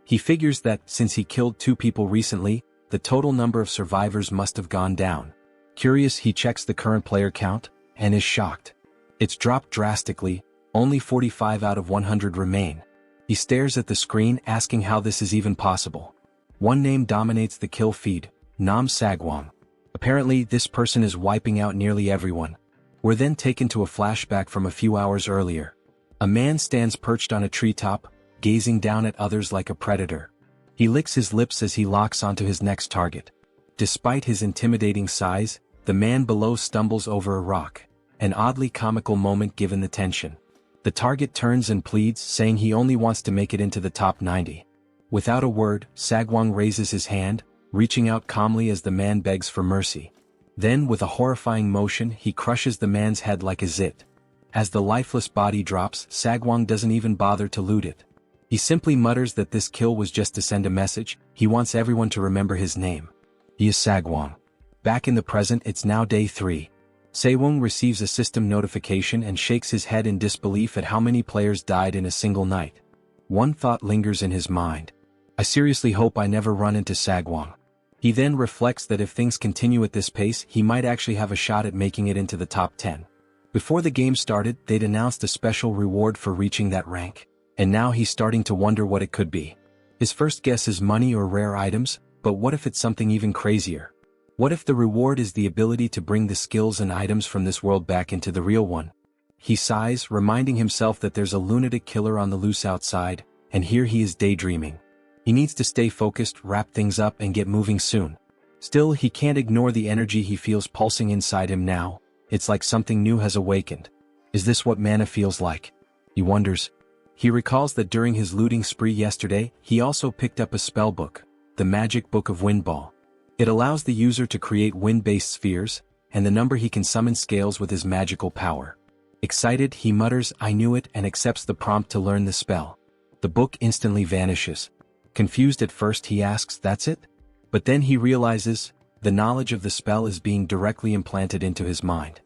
He figures that, since he killed 2 people recently, the total number of survivors must have gone down. Curious, he checks the current player count, and is shocked. It's dropped drastically, only 45 out of 100 remain. He stares at the screen, asking how this is even possible. One name dominates the kill feed, Nam Sagwang. Apparently, this person is wiping out nearly everyone. We're then taken to a flashback from a few hours earlier. A man stands perched on a treetop, gazing down at others like a predator. He licks his lips as he locks onto his next target. Despite his intimidating size, the man below stumbles over a rock, an oddly comical moment given the tension. The target turns and pleads, saying he only wants to make it into the top 90. Without a word, Sagwang raises his hand, reaching out calmly as the man begs for mercy. Then, with a horrifying motion, he crushes the man's head like a zit. As the lifeless body drops, Sagwang doesn't even bother to loot it. He simply mutters that this kill was just to send a message. He wants everyone to remember his name. He is Sagwang. Back in the present, it's now day 3. Seowoon receives a system notification and shakes his head in disbelief at how many players died in a single night. One thought lingers in his mind. I seriously hope I never run into Sagwang. He then reflects that if things continue at this pace, he might actually have a shot at making it into the top 10. Before the game started, they'd announced a special reward for reaching that rank, and now he's starting to wonder what it could be. His first guess is money or rare items, but what if it's something even crazier? What if the reward is the ability to bring the skills and items from this world back into the real one? He sighs, reminding himself that there's a lunatic killer on the loose outside, and here he is daydreaming. He needs to stay focused, wrap things up, and get moving soon. Still, he can't ignore the energy he feels pulsing inside him now. It's like something new has awakened. Is this what mana feels like? He wonders. He recalls that during his looting spree yesterday, he also picked up a spell book, the Magic Book of Windball. It allows the user to create wind-based spheres, and the number he can summon scales with his magical power. Excited, he mutters, I knew it, and accepts the prompt to learn the spell. The book instantly vanishes. Confused at first, he asks, that's it? But then he realizes, the knowledge of the spell is being directly implanted into his mind.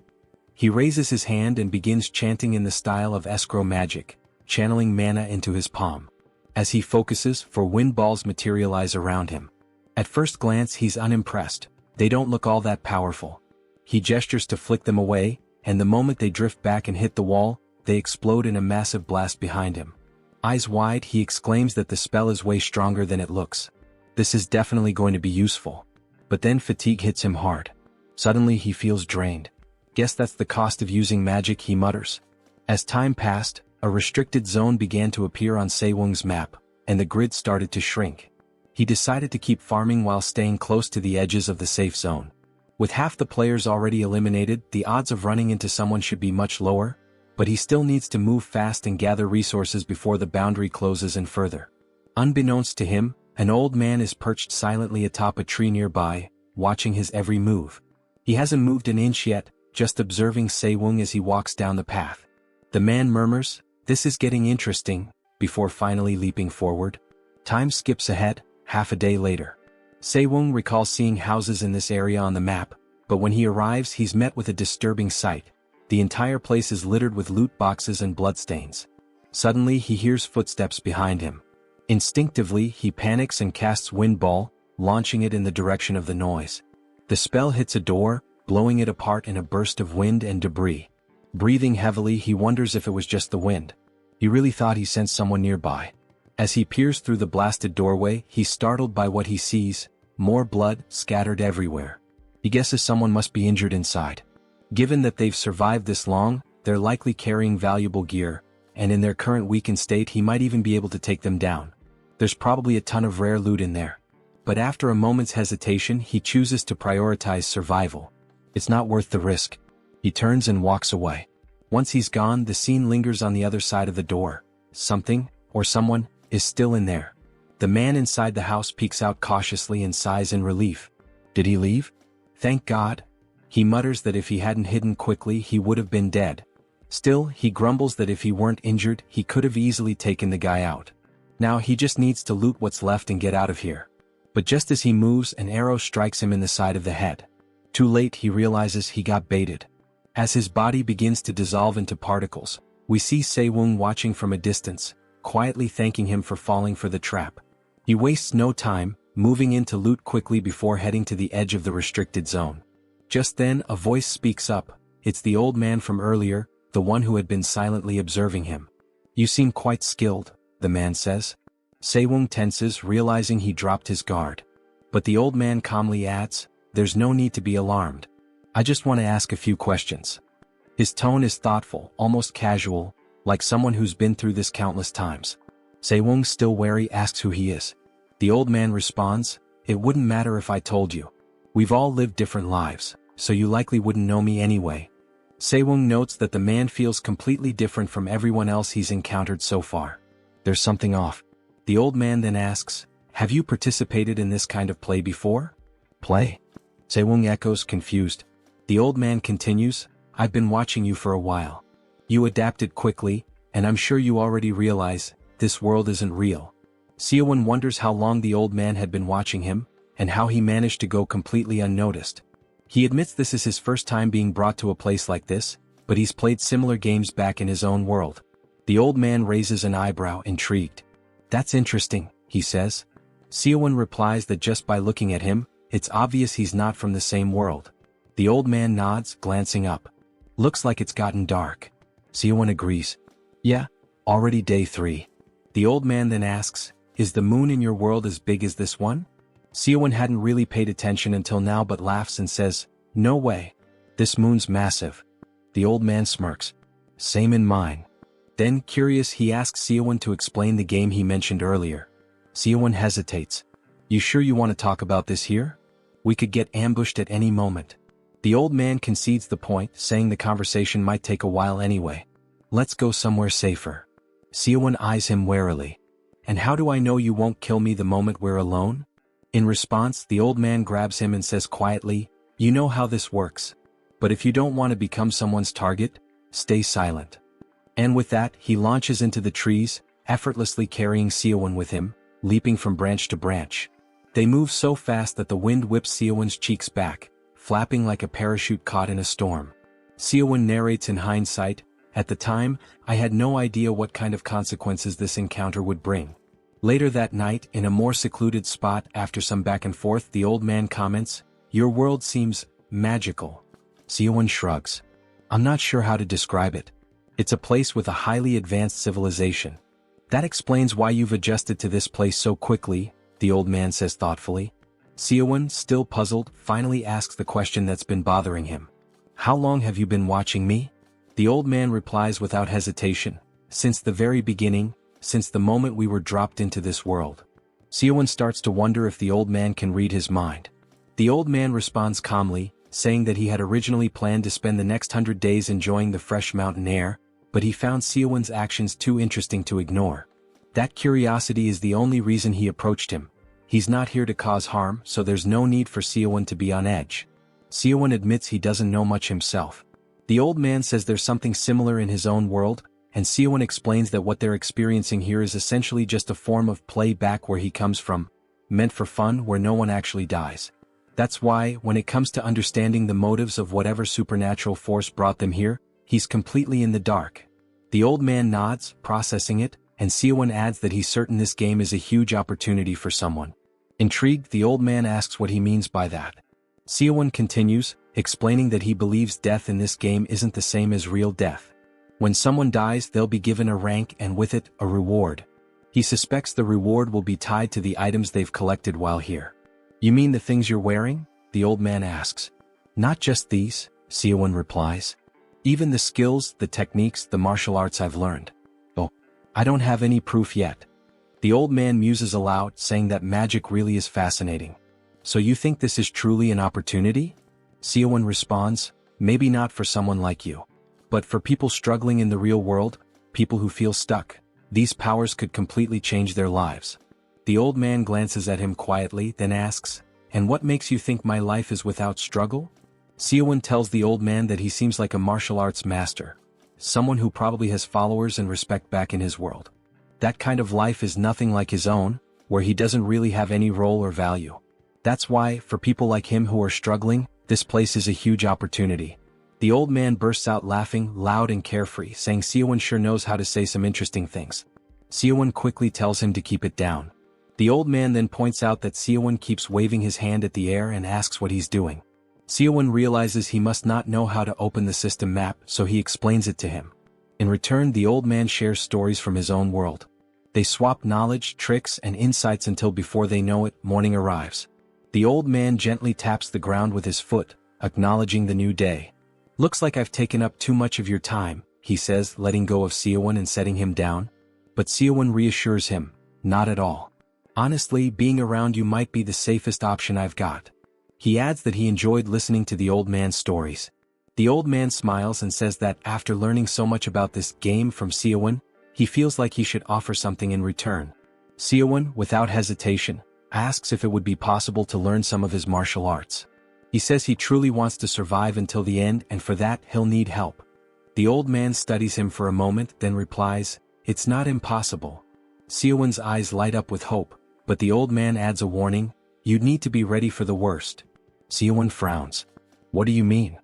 He raises his hand and begins chanting in the style of escrow magic, channeling mana into his palm. as he focuses for wind balls materialize around him. At first glance he's unimpressed. They don't look all that powerful. He gestures to flick them away, and the moment they drift back and hit the wall, they explode in a massive blast behind him. Eyes wide, he exclaims that the spell is way stronger than it looks. This is definitely going to be useful. But then fatigue hits him hard. Suddenly he feels drained. Guess that's the cost of using magic, he mutters. As time passed, a restricted zone began to appear on Seowoon's map, and the grid started to shrink. He decided to keep farming while staying close to the edges of the safe zone. With half the players already eliminated, the odds of running into someone should be much lower, but he still needs to move fast and gather resources before the boundary closes in further. Unbeknownst to him, an old man is perched silently atop a tree nearby, watching his every move. He hasn't moved an inch yet, just observing Seowoon as he walks down the path. The man murmurs, "This is getting interesting," before finally leaping forward. Time skips ahead, half a day later. Seowoon recalls seeing houses in this area on the map, but when he arrives he's met with a disturbing sight. The entire place is littered with loot boxes and bloodstains. Suddenly he hears footsteps behind him. Instinctively he panics and casts Wind Ball, launching it in the direction of the noise. The spell hits a door, blowing it apart in a burst of wind and debris. Breathing heavily, he wonders if it was just the wind. He really thought he sensed someone nearby. As he peers through the blasted doorway, he's startled by what he sees: more blood scattered everywhere. He guesses someone must be injured inside. Given that they've survived this long, they're likely carrying valuable gear, and in their current weakened state he might even be able to take them down. There's probably a ton of rare loot in there. But after a moment's hesitation he chooses to prioritize survival. It's not worth the risk. He turns and walks away. Once he's gone, the scene lingers on the other side of the door. Something, or someone, is still in there. The man inside the house peeks out cautiously and sighs in relief. Did he leave? Thank God. He mutters that if he hadn't hidden quickly he would have been dead. Still, he grumbles that if he weren't injured he could have easily taken the guy out. Now he just needs to loot what's left and get out of here. But just as he moves, an arrow strikes him in the side of the head. Too late, he realizes he got baited. As his body begins to dissolve into particles, we see Seowoon watching from a distance, quietly thanking him for falling for the trap. He wastes no time, moving in to loot quickly before heading to the edge of the restricted zone. Just then, a voice speaks up. It's the old man from earlier, the one who had been silently observing him. "You seem quite skilled," the man says. Seowoon tenses, realizing he dropped his guard. But the old man calmly adds, "There's no need to be alarmed. I just want to ask a few questions." His tone is thoughtful, almost casual, like someone who's been through this countless times. Seowoon, still wary, asks who he is. The old man responds, "It wouldn't matter if I told you. We've all lived different lives, so you likely wouldn't know me anyway." Seowoon notes that the man feels completely different from everyone else he's encountered so far. There's something off. The old man then asks, "Have you participated in this kind of play before?" "Play?" Seowoon echoes, confused. The old man continues, "I've been watching you for a while. You adapted quickly, and I'm sure you already realize, this world isn't real." Seowoon wonders how long the old man had been watching him, and how he managed to go completely unnoticed. He admits this is his first time being brought to a place like this, but he's played similar games back in his own world. The old man raises an eyebrow, intrigued. "That's interesting," he says. Seowoon replies that just by looking at him, it's obvious he's not from the same world. The old man nods, glancing up. "Looks like it's gotten dark." Seowoon agrees. "Yeah, already day 3. The old man then asks, "Is the moon in your world as big as this one?" Seowoon hadn't really paid attention until now but laughs and says, "No way. This moon's massive." The old man smirks. "Same in mine." Then, curious, he asks Seowoon to explain the game he mentioned earlier. Seowoon hesitates. "You sure you want to talk about this here? We could get ambushed at any moment." The old man concedes the point, saying the conversation might take a while anyway. "Let's go somewhere safer." Seowoon eyes him warily. "And how do I know you won't kill me the moment we're alone?" In response, the old man grabs him and says quietly, "You know how this works. But if you don't want to become someone's target, stay silent." And with that, he launches into the trees, effortlessly carrying Seowoon with him, leaping from branch to branch. They move so fast that the wind whips Seowoon's cheeks back, flapping like a parachute caught in a storm. Seowoon narrates in hindsight, "At the time, I had no idea what kind of consequences this encounter would bring. Later that night, in a more secluded spot after some back and forth, the old man comments, "Your world seems magical." Seowoon shrugs. "I'm not sure how to describe it. It's a place with a highly advanced civilization." "That explains why you've adjusted to this place so quickly," the old man says thoughtfully. Seowoon, still puzzled, finally asks the question that's been bothering him. "How long have you been watching me?" The old man replies without hesitation, "Since the very beginning, since the moment we were dropped into this world." Seowoon starts to wonder if the old man can read his mind. The old man responds calmly, saying that he had originally planned to spend the next 100 days enjoying the fresh mountain air, but he found Seowoon's actions too interesting to ignore. That curiosity is the only reason he approached him. He's not here to cause harm, so there's no need for Seowoon to be on edge. Seowoon admits he doesn't know much himself. The old man says there's something similar in his own world, and Seowoon explains that what they're experiencing here is essentially just a form of play back where he comes from, meant for fun where no one actually dies. That's why, when it comes to understanding the motives of whatever supernatural force brought them here, he's completely in the dark. The old man nods, processing it, and Seowoon adds that he's certain this game is a huge opportunity for someone. Intrigued, the old man asks what he means by that. Seowoon continues, explaining that he believes death in this game isn't the same as real death. When someone dies, they'll be given a rank and with it, a reward. He suspects the reward will be tied to the items they've collected while here. "You mean the things you're wearing?" the old man asks. "Not just these," Seowoon replies. "Even the skills, the techniques, the martial arts I've learned. Oh, I don't have any proof yet." The old man muses aloud, saying that magic really is fascinating. "So you think this is truly an opportunity?" Seowoon responds, "Maybe not for someone like you. But for people struggling in the real world, people who feel stuck, these powers could completely change their lives." The old man glances at him quietly, then asks, "And what makes you think my life is without struggle?" Seowoon tells the old man that he seems like a martial arts master, someone who probably has followers and respect back in his world. That kind of life is nothing like his own, where he doesn't really have any role or value. That's why, for people like him who are struggling, this place is a huge opportunity. The old man bursts out laughing, loud and carefree, saying Seowoon sure knows how to say some interesting things. Seowoon quickly tells him to keep it down. The old man then points out that Seowoon keeps waving his hand at the air and asks what he's doing. Seowoon realizes he must not know how to open the system map, so he explains it to him. In return, the old man shares stories from his own world. They swap knowledge, tricks, and insights until before they know it, morning arrives. The old man gently taps the ground with his foot, acknowledging the new day. "Looks like I've taken up too much of your time," he says, letting go of Seowoon and setting him down. But Seowoon reassures him, "Not at all. Honestly, being around you might be the safest option I've got." He adds that he enjoyed listening to the old man's stories. The old man smiles and says that after learning so much about this game from Seowoon, he feels like he should offer something in return. Seowoon, without hesitation, asks if it would be possible to learn some of his martial arts. He says he truly wants to survive until the end, and for that he'll need help. The old man studies him for a moment, then replies, "It's not impossible." Seowoon's eyes light up with hope, but the old man adds a warning, "You'd need to be ready for the worst." Seowoon frowns. "What do you mean?"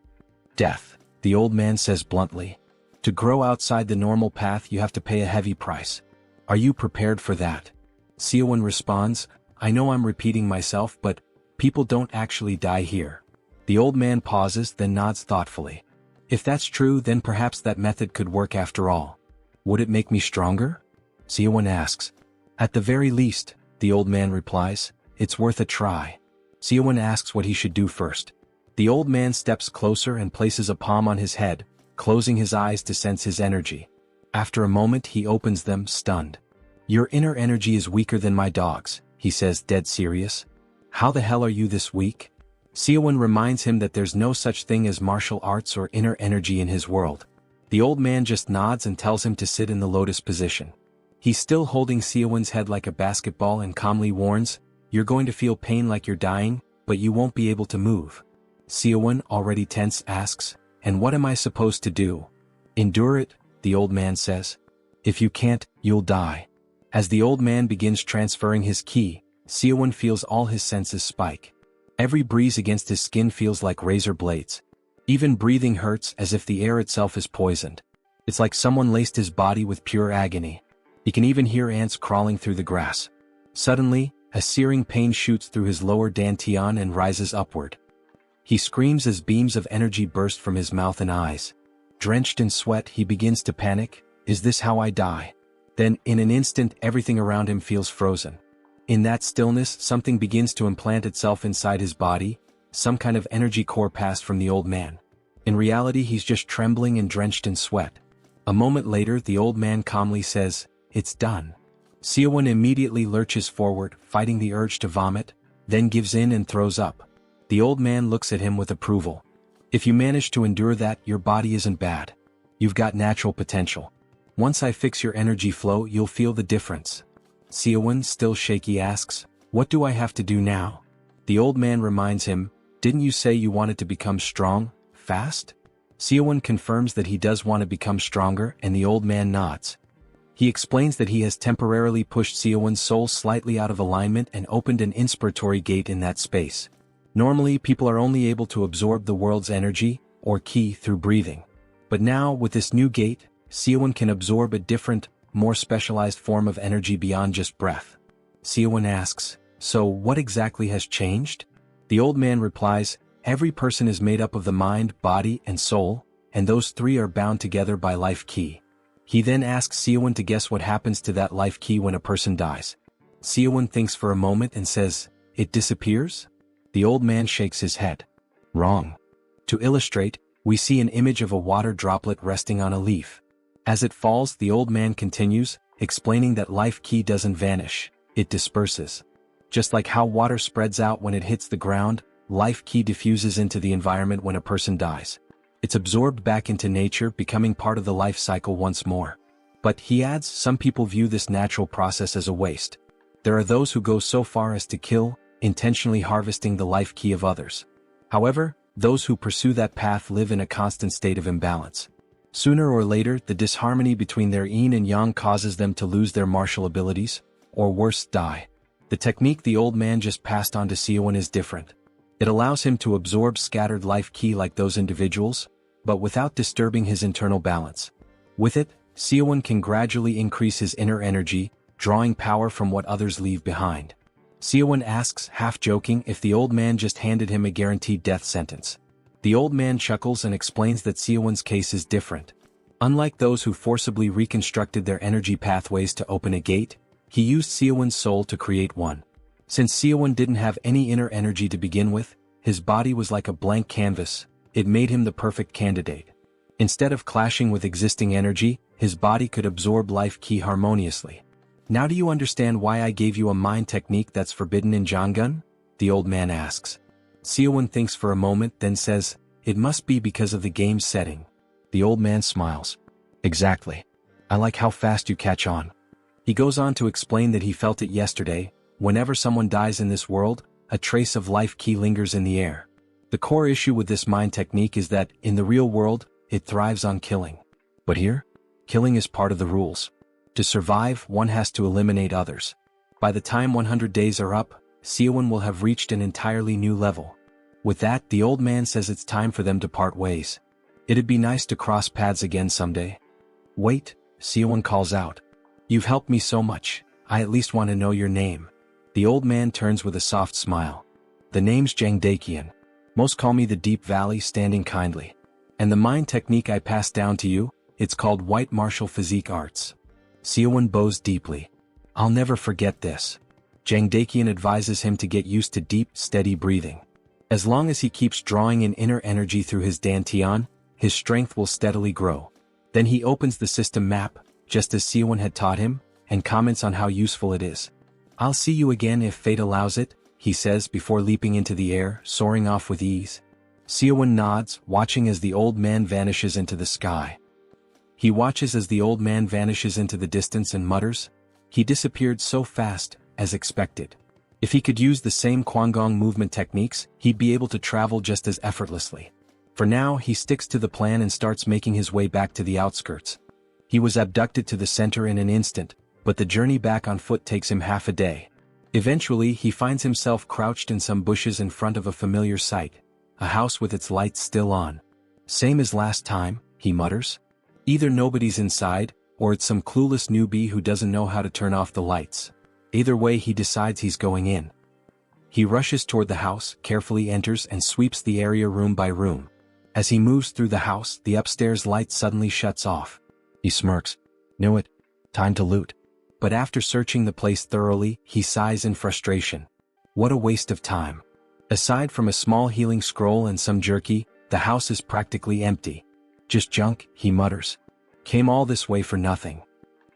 "Death," the old man says bluntly. "To grow outside the normal path you have to pay a heavy price. Are you prepared for that?" Seowoon responds, "I know I'm repeating myself, but people don't actually die here." The old man pauses, then nods thoughtfully. "If that's true, then perhaps that method could work after all. Would it make me stronger?" Seowoon asks. "At the very least," the old man replies, "it's worth a try." Seowoon asks what he should do first. The old man steps closer and places a palm on his head, closing his eyes to sense his energy. After a moment he opens them, stunned. "Your inner energy is weaker than my dog's," he says, dead serious. "How the hell are you this weak?" Seowoon reminds him that there's no such thing as martial arts or inner energy in his world. The old man just nods and tells him to sit in the lotus position. He's still holding Seowoon's head like a basketball and calmly warns, "You're going to feel pain like you're dying, but you won't be able to move." Seowoon, already tense, asks, "And what am I supposed to do?" "Endure it," the old man says. "If you can't, you'll die." As the old man begins transferring his ki, Seowoon feels all his senses spike. Every breeze against his skin feels like razor blades. Even breathing hurts, as if the air itself is poisoned. It's like someone laced his body with pure agony. He can even hear ants crawling through the grass. Suddenly, a searing pain shoots through his lower dantian and rises upward. He screams as beams of energy burst from his mouth and eyes. Drenched in sweat, he begins to panic. Is this how I die? Then, in an instant, everything around him feels frozen. In that stillness, something begins to implant itself inside his body, some kind of energy core passed from the old man. In reality, he's just trembling and drenched in sweat. A moment later, the old man calmly says, "It's done." Seowoon immediately lurches forward, fighting the urge to vomit, then gives in and throws up. The old man looks at him with approval. "If you manage to endure that, your body isn't bad. You've got natural potential. Once I fix your energy flow, you'll feel the difference." Seowoon, still shaky, asks, "What do I have to do now?" The old man reminds him, "Didn't you say you wanted to become strong, fast?" Seowoon confirms that he does want to become stronger, and the old man nods. He explains that he has temporarily pushed Seowoon's soul slightly out of alignment and opened an inspiratory gate in that space. Normally, people are only able to absorb the world's energy, or ki, through breathing. But now, with this new gate, Seowoon can absorb a different, more specialized form of energy beyond just breath. Seowoon asks, "So what exactly has changed?" The old man replies, "Every person is made up of the mind, body, and soul, and those three are bound together by life ki." He then asks Seowoon to guess what happens to that life ki when a person dies. Seowoon thinks for a moment and says, "It disappears?" The old man shakes his head. "Wrong." To illustrate, we see an image of a water droplet resting on a leaf. As it falls, the old man continues, explaining that life ki doesn't vanish, it disperses. Just like how water spreads out when it hits the ground, life ki diffuses into the environment when a person dies. It's absorbed back into nature, becoming part of the life cycle once more. But, he adds, some people view this natural process as a waste. There are those who go so far as to kill, intentionally harvesting the life ki of others. However, those who pursue that path live in a constant state of imbalance. Sooner or later, the disharmony between their yin and yang causes them to lose their martial abilities, or worse, die. The technique the old man just passed on to Seowoon is different. It allows him to absorb scattered life ki like those individuals, but without disturbing his internal balance. With it, Seowoon can gradually increase his inner energy, drawing power from what others leave behind. Seowoon asks, half joking, if the old man just handed him a guaranteed death sentence. The old man chuckles and explains that Seowoon's case is different. Unlike those who forcibly reconstructed their energy pathways to open a gate, he used Seowoon's soul to create one. Since Seowoon didn't have any inner energy to begin with, his body was like a blank canvas. It made him the perfect candidate. Instead of clashing with existing energy, his body could absorb life ki harmoniously. "Now do you understand why I gave you a mind technique that's forbidden in Jangun?" the old man asks. Seowoon thinks for a moment, then says, "It must be because of the game's setting." The old man smiles. "Exactly. I like how fast you catch on." He goes on to explain that he felt it yesterday. Whenever someone dies in this world, a trace of life ki lingers in the air. The core issue with this mind technique is that, in the real world, it thrives on killing. But here, killing is part of the rules. To survive, one has to eliminate others. By the time 100 days are up, Seowoon will have reached an entirely new level. With that, the old man says it's time for them to part ways. It'd be nice to cross paths again someday. "Wait," Seowoon calls out. "You've helped me so much, I at least want to know your name." The old man turns with a soft smile. "The name's Jang Daekian. Most call me the Deep Valley Standing Kindly. And the mind technique I passed down to you, it's called White Martial Physique Arts." Seowoon bows deeply. "I'll never forget this." Jang Daekian advises him to get used to deep, steady breathing. As long as he keeps drawing in inner energy through his dantian, his strength will steadily grow. Then he opens the system map, just as Seowoon had taught him, and comments on how useful it is. "I'll see you again if fate allows it," he says before leaping into the air, soaring off with ease. Seowoon nods, watching as the old man vanishes into the sky. He watches as the old man vanishes into the distance and mutters, "He disappeared so fast, as expected. If he could use the same Kwangong movement techniques, he'd be able to travel just as effortlessly." For now, he sticks to the plan and starts making his way back to the outskirts. He was abducted to the center in an instant, but the journey back on foot takes him half a day. Eventually, he finds himself crouched in some bushes in front of a familiar sight, a house with its lights still on. "Same as last time," he mutters. "Either nobody's inside, or it's some clueless newbie who doesn't know how to turn off the lights. Either way, he decides he's going in. He rushes toward the house, carefully enters and sweeps the area room by room. As he moves through the house, the upstairs light suddenly shuts off. He smirks. Knew it. Time to loot. But after searching the place thoroughly, he sighs in frustration. What a waste of time. Aside from a small healing scroll and some jerky, the house is practically empty. Just junk, he mutters. Came all this way for nothing.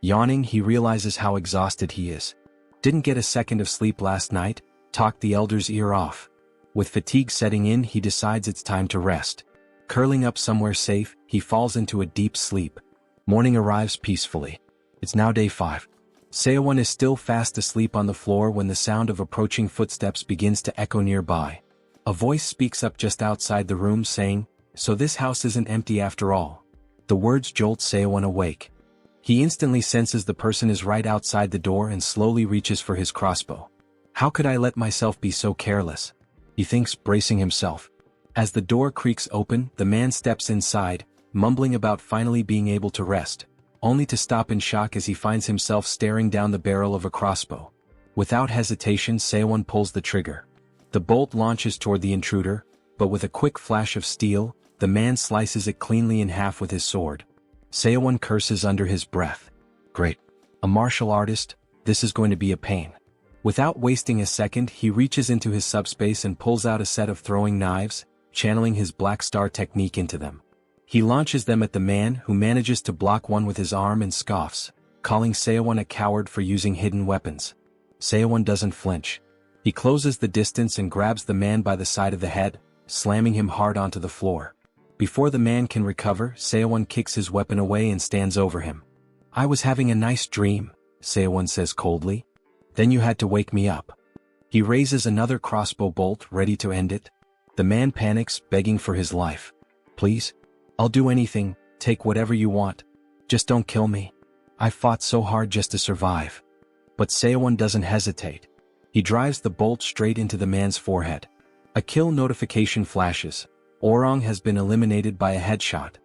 Yawning, he realizes how exhausted he is. Didn't get a second of sleep last night, talked the elder's ear off. With fatigue setting in, he decides it's time to rest. Curling up somewhere safe, he falls into a deep sleep. Morning arrives peacefully. It's now day 5. Seowoon is still fast asleep on the floor when the sound of approaching footsteps begins to echo nearby. A voice speaks up just outside the room saying, "So this house isn't empty after all." The words jolt Seowoon awake. He instantly senses the person is right outside the door and slowly reaches for his crossbow. How could I let myself be so careless? He thinks, bracing himself. As the door creaks open, the man steps inside, mumbling about finally being able to rest, only to stop in shock as he finds himself staring down the barrel of a crossbow. Without hesitation, Seowoon pulls the trigger. The bolt launches toward the intruder, but with a quick flash of steel, the man slices it cleanly in half with his sword. Seowoon curses under his breath. Great. A martial artist, this is going to be a pain. Without wasting a second, he reaches into his subspace and pulls out a set of throwing knives, channeling his Black Star technique into them. He launches them at the man, who manages to block one with his arm and scoffs, calling Seowoon a coward for using hidden weapons. Seowoon doesn't flinch. He closes the distance and grabs the man by the side of the head, slamming him hard onto the floor. Before the man can recover, Seowoon kicks his weapon away and stands over him. "I was having a nice dream," Seowoon says coldly. "Then you had to wake me up." He raises another crossbow bolt, ready to end it. The man panics, begging for his life. "Please? I'll do anything, take whatever you want. Just don't kill me. I fought so hard just to survive." But Seowoon doesn't hesitate. He drives the bolt straight into the man's forehead. A kill notification flashes. Orong has been eliminated by a headshot.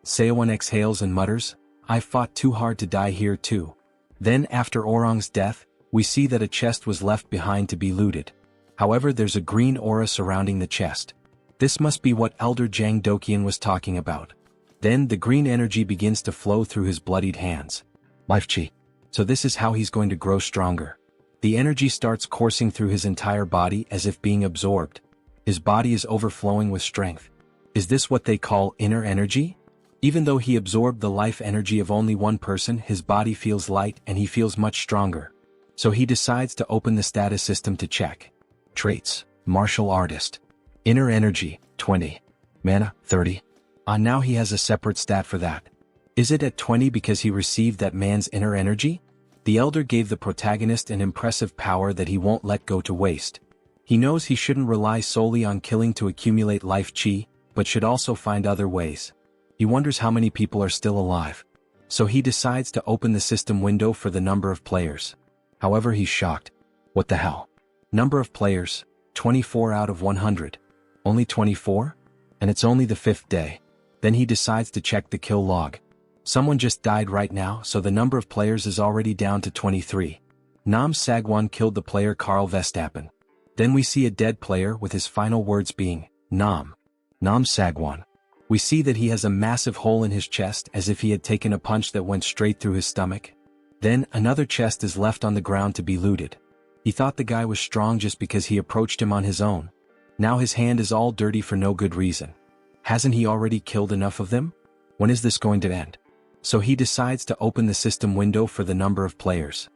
Seowoon exhales and mutters, "I fought too hard to die here too." Then, after Orong's death, we see that a chest was left behind to be looted. However, there's a green aura surrounding the chest. This must be what Elder Jang Dokian was talking about. Then the green energy begins to flow through his bloodied hands. Life chi. So this is how he's going to grow stronger. The energy starts coursing through his entire body as if being absorbed. His body is overflowing with strength. Is this what they call inner energy? Even though he absorbed the life energy of only one person, his body feels light and he feels much stronger. So he decides to open the status system to check. Traits: Martial Artist. Inner Energy, 20. Mana, 30. Now he has a separate stat for that. Is it at 20 because he received that man's inner energy? The Elder gave the protagonist an impressive power that he won't let go to waste. He knows he shouldn't rely solely on killing to accumulate life chi, but should also find other ways. He wonders how many people are still alive. So he decides to open the system window for the number of players. However, he's shocked. What the hell? Number of players, 24 out of 100. Only 24? And it's only the 5th day. Then he decides to check the kill log. Someone just died right now, so the number of players is already down to 23. Nam Sagwan killed the player Carl Verstappen. Then we see a dead player with his final words being, Nam Sagwan. We see that he has a massive hole in his chest as if he had taken a punch that went straight through his stomach. Then, another chest is left on the ground to be looted. He thought the guy was strong just because he approached him on his own. Now his hand is all dirty for no good reason. Hasn't he already killed enough of them? When is this going to end? So he decides to open the system window for the number of players.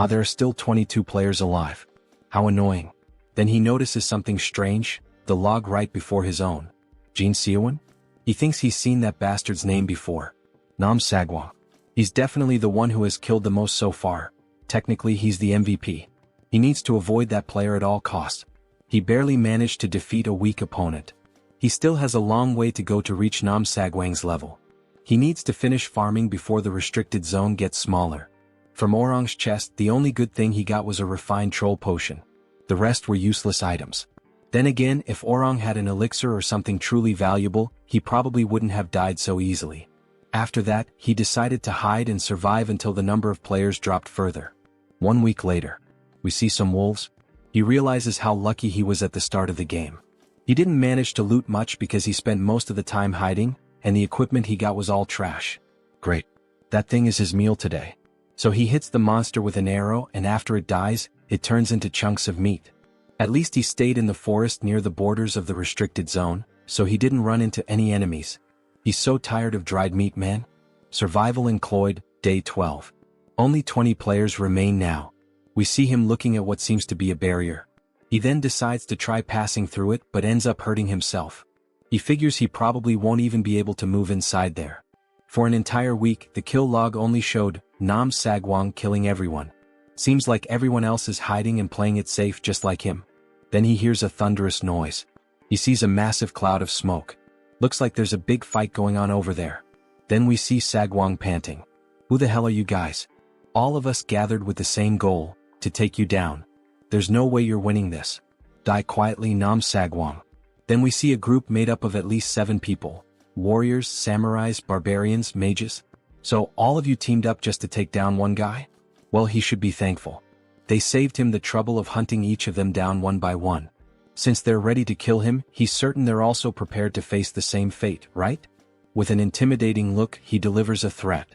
There are still 22 players alive. How annoying. Then he notices something strange, the log right before his own. Jin Seowoon? He thinks he's seen that bastard's name before. Nam Sagwan. He's definitely the one who has killed the most so far. Technically, he's the MVP. He needs to avoid that player at all costs. He barely managed to defeat a weak opponent. He still has a long way to go to reach Nam Sagwang's level. He needs to finish farming before the restricted zone gets smaller. From Orong's chest, the only good thing he got was a refined troll potion. The rest were useless items. Then again, if Orong had an elixir or something truly valuable, he probably wouldn't have died so easily. After that, he decided to hide and survive until the number of players dropped further. 1 week later, we see some wolves. He realizes how lucky he was at the start of the game. He didn't manage to loot much because he spent most of the time hiding, and the equipment he got was all trash. Great. That thing is his meal today. So he hits the monster with an arrow, and after it dies, it turns into chunks of meat. At least he stayed in the forest near the borders of the restricted zone, so he didn't run into any enemies. He's so tired of dried meat, man. Survival in Cloyd, day 12. Only 20 players remain now. We see him looking at what seems to be a barrier. He then decides to try passing through it but ends up hurting himself. He figures he probably won't even be able to move inside there. For an entire week, the kill log only showed Nam Sagwang killing everyone. Seems like everyone else is hiding and playing it safe just like him. Then he hears a thunderous noise. He sees a massive cloud of smoke. Looks like there's a big fight going on over there. Then we see Sagwang panting. Who the hell are you guys? All of us gathered with the same goal, to take you down. There's no way you're winning this. Die quietly, Nam Sagwang. Then we see a group made up of at least 7 people. Warriors, samurais, barbarians, mages. So all of you teamed up just to take down one guy? Well, he should be thankful. They saved him the trouble of hunting each of them down one by one. Since they're ready to kill him, he's certain they're also prepared to face the same fate, right? With an intimidating look, he delivers a threat.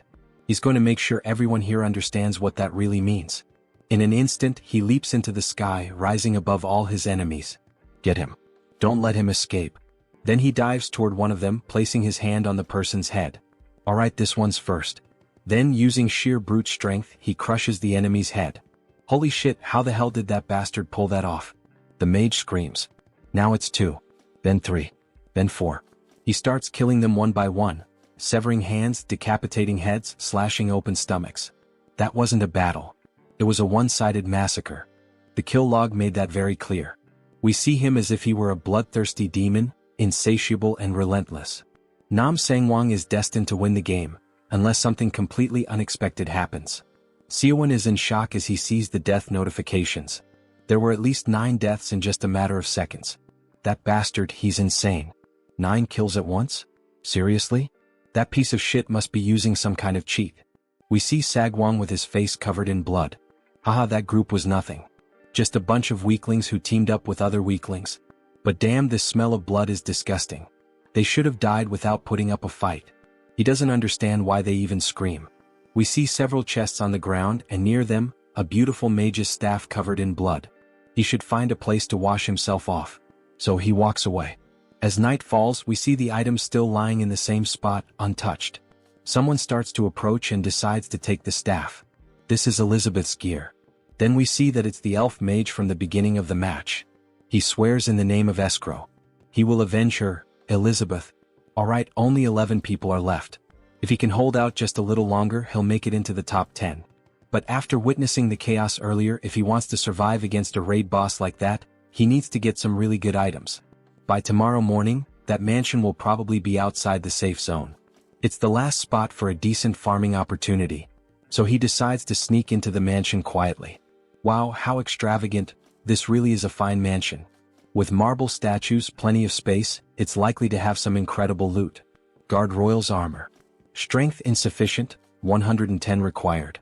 He's going to make sure everyone here understands what that really means. In an instant, he leaps into the sky, rising above all his enemies. Get him. Don't let him escape. Then he dives toward one of them, placing his hand on the person's head. Alright, this one's first. Then, using sheer brute strength, he crushes the enemy's head. Holy shit, how the hell did that bastard pull that off? The mage screams. Now it's 2. Then 3. Then 4. He starts killing them one by one, severing hands, decapitating heads, slashing open stomachs. That wasn't a battle. It was a one-sided massacre. The kill log made that very clear. We see him as if he were a bloodthirsty demon, insatiable and relentless. Nam Sangwang is destined to win the game, unless something completely unexpected happens. Seowoon is in shock as he sees the death notifications. There were at least 9 deaths in just a matter of seconds. That bastard, he's insane. 9 kills at once? Seriously? That piece of shit must be using some kind of cheat. We see Sagwang with his face covered in blood. Haha, that group was nothing. Just a bunch of weaklings who teamed up with other weaklings. But damn, this smell of blood is disgusting. They should have died without putting up a fight. He doesn't understand why they even scream. We see several chests on the ground, and near them, a beautiful mage's staff covered in blood. He should find a place to wash himself off. So he walks away. As night falls, we see the items still lying in the same spot, untouched. Someone starts to approach and decides to take the staff. This is Elizabeth's gear. Then we see that it's the elf mage from the beginning of the match. He swears in the name of Escrow. He will avenge her, Elizabeth. Alright, only 11 people are left. If he can hold out just a little longer, he'll make it into the top 10. But after witnessing the chaos earlier, if he wants to survive against a raid boss like that, he needs to get some really good items. By tomorrow morning, that mansion will probably be outside the safe zone. It's the last spot for a decent farming opportunity. So he decides to sneak into the mansion quietly. Wow, how extravagant. This really is a fine mansion. With marble statues, plenty of space, it's likely to have some incredible loot. Guard Royal's armor. Strength insufficient, 110 required.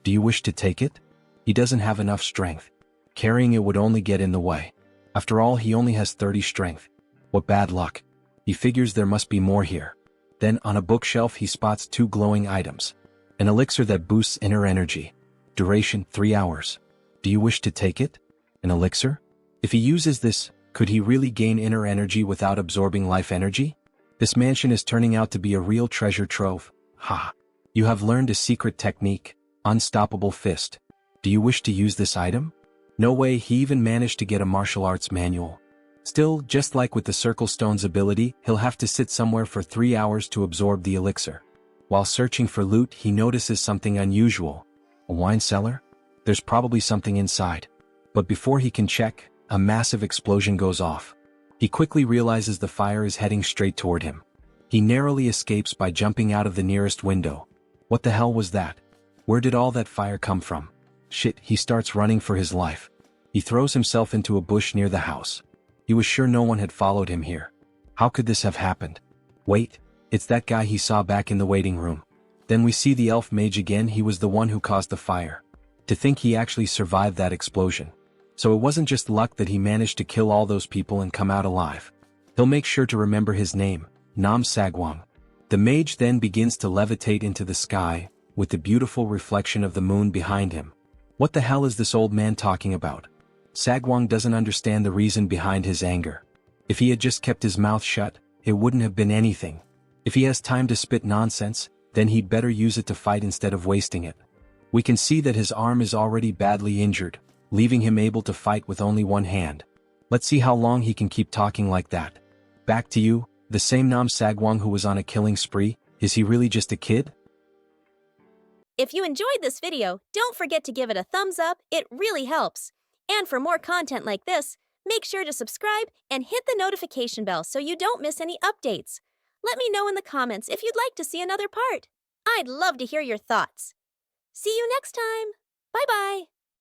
Do you wish to take it? He doesn't have enough strength. Carrying it would only get in the way. After all, he only has 30 strength. What bad luck. He figures there must be more here. Then on a bookshelf he spots 2 glowing items. An elixir that boosts inner energy. Duration 3 hours. Do you wish to take it? An elixir? If he uses this, could he really gain inner energy without absorbing life energy? This mansion is turning out to be a real treasure trove. Ha! You have learned a secret technique, Unstoppable Fist. Do you wish to use this item? No way, he even managed to get a martial arts manual. Still, just like with the Circle Stone's ability, he'll have to sit somewhere for 3 hours to absorb the elixir. While searching for loot, he notices something unusual. A wine cellar? There's probably something inside. But before he can check, a massive explosion goes off. He quickly realizes the fire is heading straight toward him. He narrowly escapes by jumping out of the nearest window. What the hell was that? Where did all that fire come from? Shit, he starts running for his life. He throws himself into a bush near the house. He was sure no one had followed him here. How could this have happened? Wait, It's that guy he saw back in the waiting room. Then we see the elf mage again. He was the one who caused the fire. To think he actually survived that explosion. So it wasn't just luck that he managed to kill all those people and come out alive. He'll make sure to remember his name, Nam Sagwang. The mage then begins to levitate into the sky, with the beautiful reflection of the moon behind him. What the hell is this old man talking about? Sagwang doesn't understand the reason behind his anger. If he had just kept his mouth shut, it wouldn't have been anything. If he has time to spit nonsense, then he'd better use it to fight instead of wasting it. We can see that his arm is already badly injured, leaving him able to fight with only one hand. Let's see how long he can keep talking like that. Back to you, the same Nam Sagwang who was on a killing spree, is he really just a kid? If you enjoyed this video, don't forget to give it a thumbs up, it really helps. And for more content like this, make sure to subscribe and hit the notification bell so you don't miss any updates. Let me know in the comments if you'd like to see another part. I'd love to hear your thoughts. See you next time. Bye-bye.